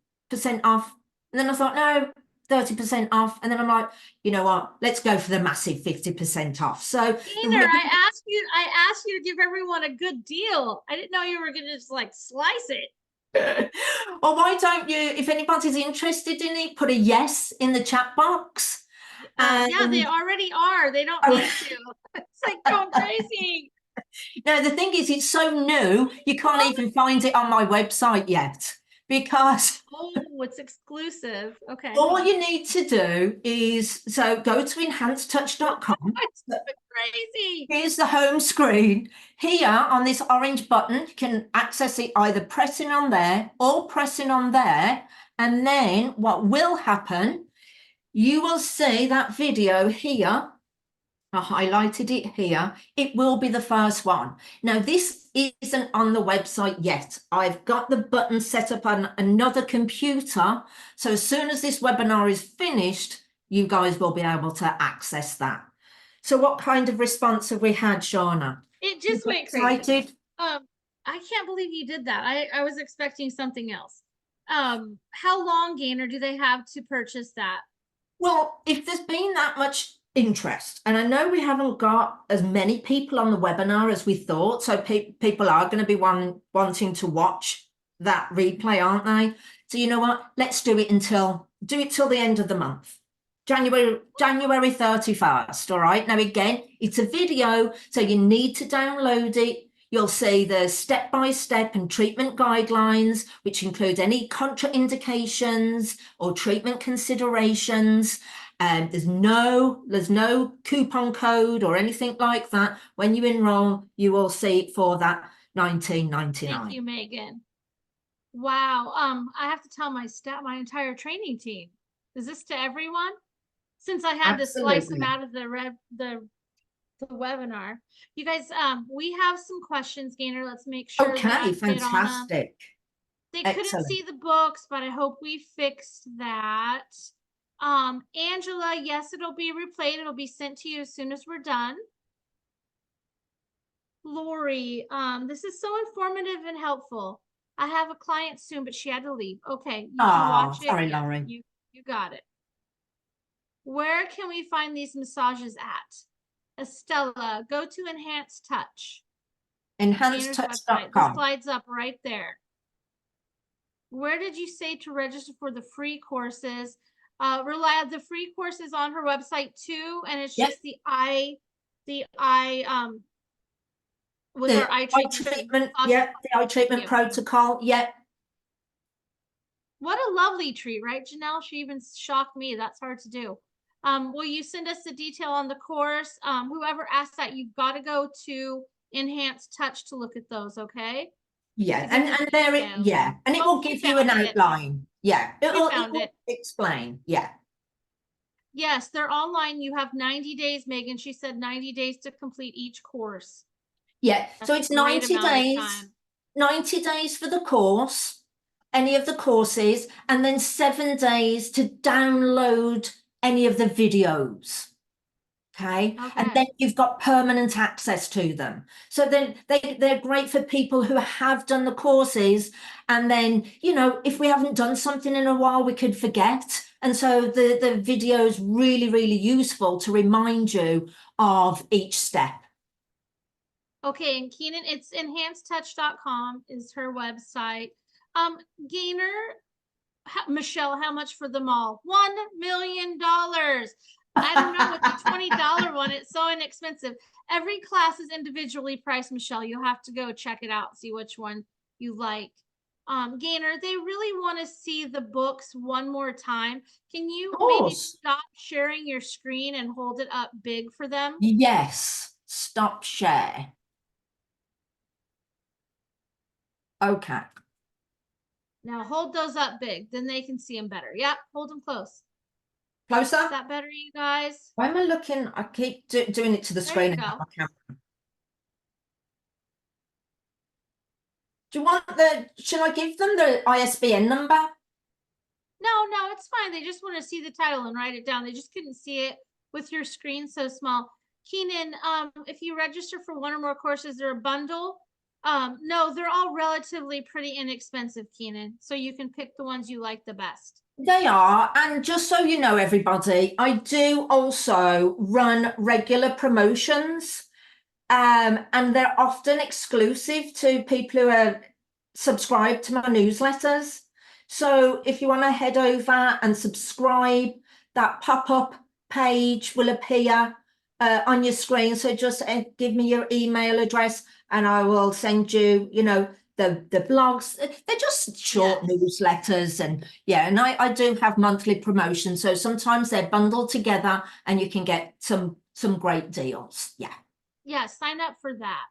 [SPEAKER 2] off. And then I thought, no, 30% off. And then I'm like, you know what, let's go for the massive 50% off. So
[SPEAKER 1] Gaynor, I asked you to give everyone a good deal. I didn't know you were gonna just like slice it.
[SPEAKER 2] Well, why don't you, if anybody's interested in it, put a yes in the chat box.
[SPEAKER 1] Yeah, they already are. They don't need to. It's like going crazy.
[SPEAKER 2] No, the thing is, it's so new, you can't even find it on my website yet. Because
[SPEAKER 1] it's exclusive. Okay.
[SPEAKER 2] All you need to do is go to enhancedtouch.com.
[SPEAKER 1] It's crazy.
[SPEAKER 2] Here's the home screen. Here on this orange button, you can access it either pressing on there or pressing on there. And then what will happen, you will see that video here. I highlighted it here. It will be the first one. Now, this isn't on the website yet. I've got the button set up on another computer. So as soon as this webinar is finished, you guys will be able to access that. So what kind of response have we had, Shauna?
[SPEAKER 1] It just went crazy. I can't believe you did that. I was expecting something else. How long, Gaynor, do they have to purchase that?
[SPEAKER 2] Well, if there's been that much interest, and I know we haven't got as many people on the webinar as we thought, so people are going to be wanting to watch that replay, aren't they? So you know what, let's do it till the end of the month, January 31st. All right, now again, it's a video, so you need to download it. You'll see the step-by-step and treatment guidelines, which include any contraindications or treatment considerations. There's no coupon code or anything like that. When you enroll, you will see it for that $19.99.
[SPEAKER 1] Thank you, Megan. Wow. I have to tell my entire training team. Is this to everyone? Since I had to slice them out of the webinar. You guys, we have some questions, Gaynor. Let's make sure
[SPEAKER 2] Okay, fantastic.
[SPEAKER 1] They couldn't see the books, but I hope we fixed that. Angela, yes, it'll be replayed. It'll be sent to you as soon as we're done. Lori, this is so informative and helpful. I have a client soon, but she had to leave. Okay, you can watch it.
[SPEAKER 2] Sorry, Laurie.
[SPEAKER 1] You got it. Where can we find these massages at? Estella, go to Enhanced Touch.
[SPEAKER 2] EnhancedTouch.com.
[SPEAKER 1] The slide's up right there. Where did you say to register for the free courses? The free course is on her website too, and it's just the eye treatment.
[SPEAKER 2] Yep, the eye treatment protocol. Yep.
[SPEAKER 1] What a lovely treat, right, Janelle? She even shocked me. That's hard to do. Will you send us the detail on the course? Whoever asked that, you've got to go to Enhanced Touch to look at those, okay?
[SPEAKER 2] Yeah, and it will give you an outline. Yeah, it'll explain. Yeah.
[SPEAKER 1] Yes, they're online. You have 90 days, Megan. She said 90 days to complete each course.
[SPEAKER 2] Yeah, so it's 90 days, 90 days for the course, any of the courses, and then 7 days to download any of the videos. Okay. And then you've got permanent access to them. So then they're great for people who have done the courses. And then, you know, if we haven't done something in a while, we could forget. And so the video is really, really useful to remind you of each step.
[SPEAKER 1] Okay, and Keenan, it's enhancedtouch.com is her website. Gaynor, Michelle, how much for them all? $1 million. I don't know what the $20 one. It's so inexpensive. Every class is individually priced, Michelle. You'll have to go check it out, see which one you like. Gaynor, they really want to see the books one more time. Can you maybe stop sharing your screen and hold it up big for them?
[SPEAKER 2] Yes, stop share. Okay.
[SPEAKER 1] Now hold those up big, then they can see them better. Yep, hold them close.
[SPEAKER 2] Closer?
[SPEAKER 1] Is that better, you guys?
[SPEAKER 2] Why am I looking? I keep doing it to the screen. And my camera. Do you want should I give them the ISBN number?
[SPEAKER 1] No, it's fine. They just want to see the title and write it down. They just couldn't see it with your screen so small. Keenan, if you register for one or more courses, they're a bundle. No, they're all relatively pretty inexpensive, Keenan. So you can pick the ones you like the best.
[SPEAKER 2] They are. And just so you know, everybody, I do also run regular promotions. And they're often exclusive to people who are subscribed to my newsletters. So if you want to head over and subscribe, that pop-up page will appear on your screen. So just give me your email address and I will send you, you know, the blogs. They're just short newsletters. And and I do have monthly promotions. So sometimes they're bundled together and you can get some great deals. Yeah.
[SPEAKER 1] Yeah, sign up for that.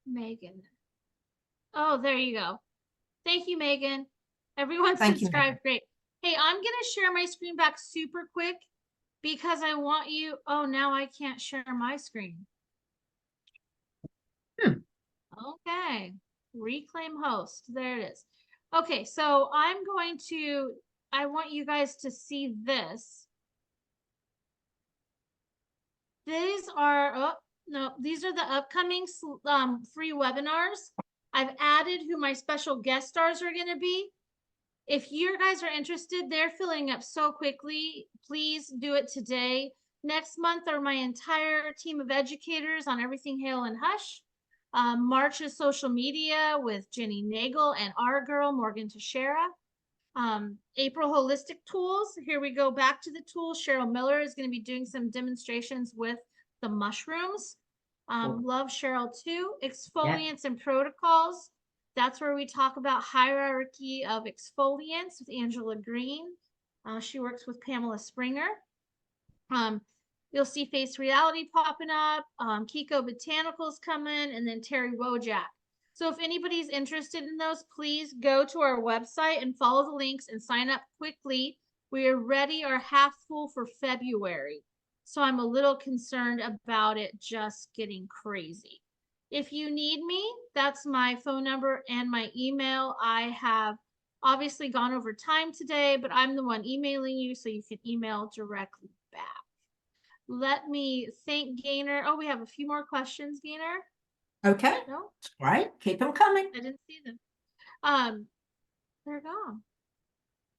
[SPEAKER 1] Megan. Oh, there you go. Thank you, Megan. Everyone subscribed. Great. Hey, I'm gonna share my screen back super quick because I want you. Oh, now I can't share my screen. Okay. Reclaim host. There it is. Okay, so I want you guys to see this. These are, these are the upcoming free webinars. I've added who my special guest stars are going to be. If you guys are interested, they're filling up so quickly. Please do it today. Next month are my entire team of educators on everything Hale and Hush. March is social media with Jenny Nagel and our girl, Morgan Teixeira. April holistic tools. Here we go back to the tools. Cheryl Miller is going to be doing some demonstrations with the mushrooms. Love Cheryl too. Exfoliants and protocols. That's where we talk about hierarchy of exfoliants with Angela Green. She works with Pamela Springer. You'll see Face Reality popping up, Kiko Botanicals coming, and then Terry Wojak. So if anybody's interested in those, please go to our website and follow the links and sign up quickly. We already are half full for February. So I'm a little concerned about it just getting crazy. If you need me, that's my phone number and my email. I have obviously gone over time today, but I'm the one emailing you, so you can email directly back. Let me thank Gaynor. Oh, we have a few more questions, Gaynor.
[SPEAKER 2] Okay.
[SPEAKER 1] No?
[SPEAKER 2] Right. Keep them coming.
[SPEAKER 1] I didn't see them. They're gone.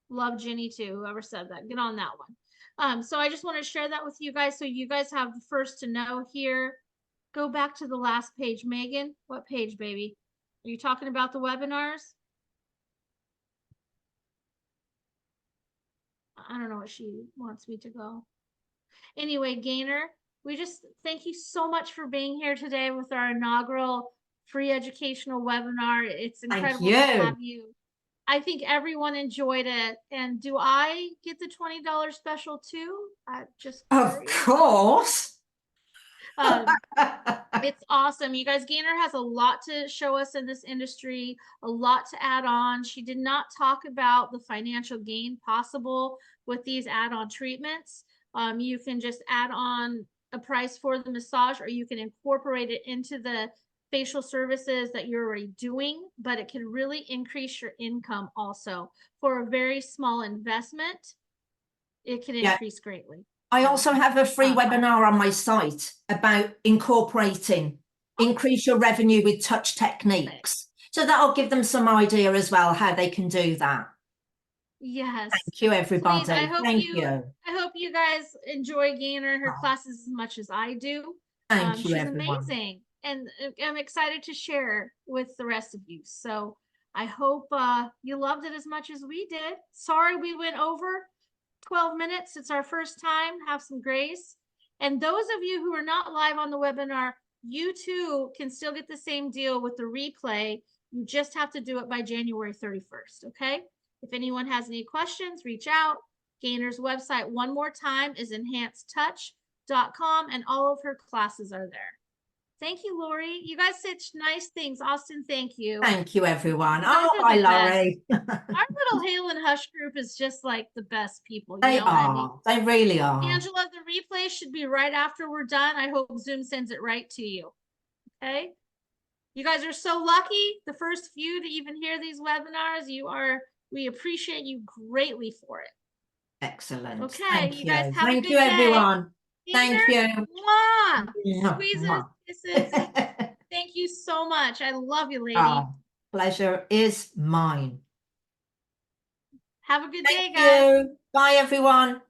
[SPEAKER 1] Love Jenny too, whoever said that. Get on that one. So I just want to share that with you guys so you guys have the first to know here. Go back to the last page, Megan. What page, baby? Are you talking about the webinars? I don't know what she wants me to go. Anyway, Gaynor, we just thank you so much for being here today with our inaugural free educational webinar. It's incredible to have you. I think everyone enjoyed it. And do I get the $20 special too?
[SPEAKER 2] Of course.
[SPEAKER 1] It's awesome. You guys, Gaynor has a lot to show us in this industry, a lot to add on. She did not talk about the financial gain possible with these add-on treatments. You can just add on a price for the massage, or you can incorporate it into the facial services that you're already doing, but it can really increase your income also. For a very small investment, it can increase greatly.
[SPEAKER 2] I also have a free webinar on my site about incorporating, increase your revenue with touch techniques. So that'll give them some idea as well how they can do that.
[SPEAKER 1] Yes.
[SPEAKER 2] Thank you, everybody.
[SPEAKER 1] Please, I hope
[SPEAKER 2] Thank you.
[SPEAKER 1] I hope you guys enjoy Gaynor, her classes as much as I do.
[SPEAKER 2] Thank you,
[SPEAKER 1] she's
[SPEAKER 2] everyone.
[SPEAKER 1] amazing. And I'm excited to share with the rest of you. So I hope you loved it as much as we did. Sorry we went over 12 minutes. It's our first time. Have some grace. And those of you who are not live on the webinar, you too can still get the same deal with the replay. You just have to do it by January 31st, okay? If anyone has any questions, reach out. Gaynor's website, one more time, is enhancedtouch.com, and all of her classes are there. Thank you, Lori. You guys said nice things. Austin, thank you.
[SPEAKER 2] Thank you, everyone. Oh, hi, Lori.
[SPEAKER 1] Our little Hale and Hush group is just like the best people.
[SPEAKER 2] They are. They really are.
[SPEAKER 1] Angela, the replay should be right after we're done. I hope Zoom sends it right to you. Okay? You guys are so lucky. The first few to even hear these webinars, we appreciate you greatly for it.
[SPEAKER 2] Excellent.
[SPEAKER 1] Okay,
[SPEAKER 2] Thank
[SPEAKER 1] you guys have
[SPEAKER 2] Thank
[SPEAKER 1] a good
[SPEAKER 2] you, everyone.
[SPEAKER 1] Day.
[SPEAKER 2] Thank you.
[SPEAKER 1] Mwah. Squeezes, kisses. Thank you so much. I love you, lady.
[SPEAKER 2] Pleasure is mine.
[SPEAKER 1] Have a good day, guys.
[SPEAKER 2] Thank you. Bye, everyone.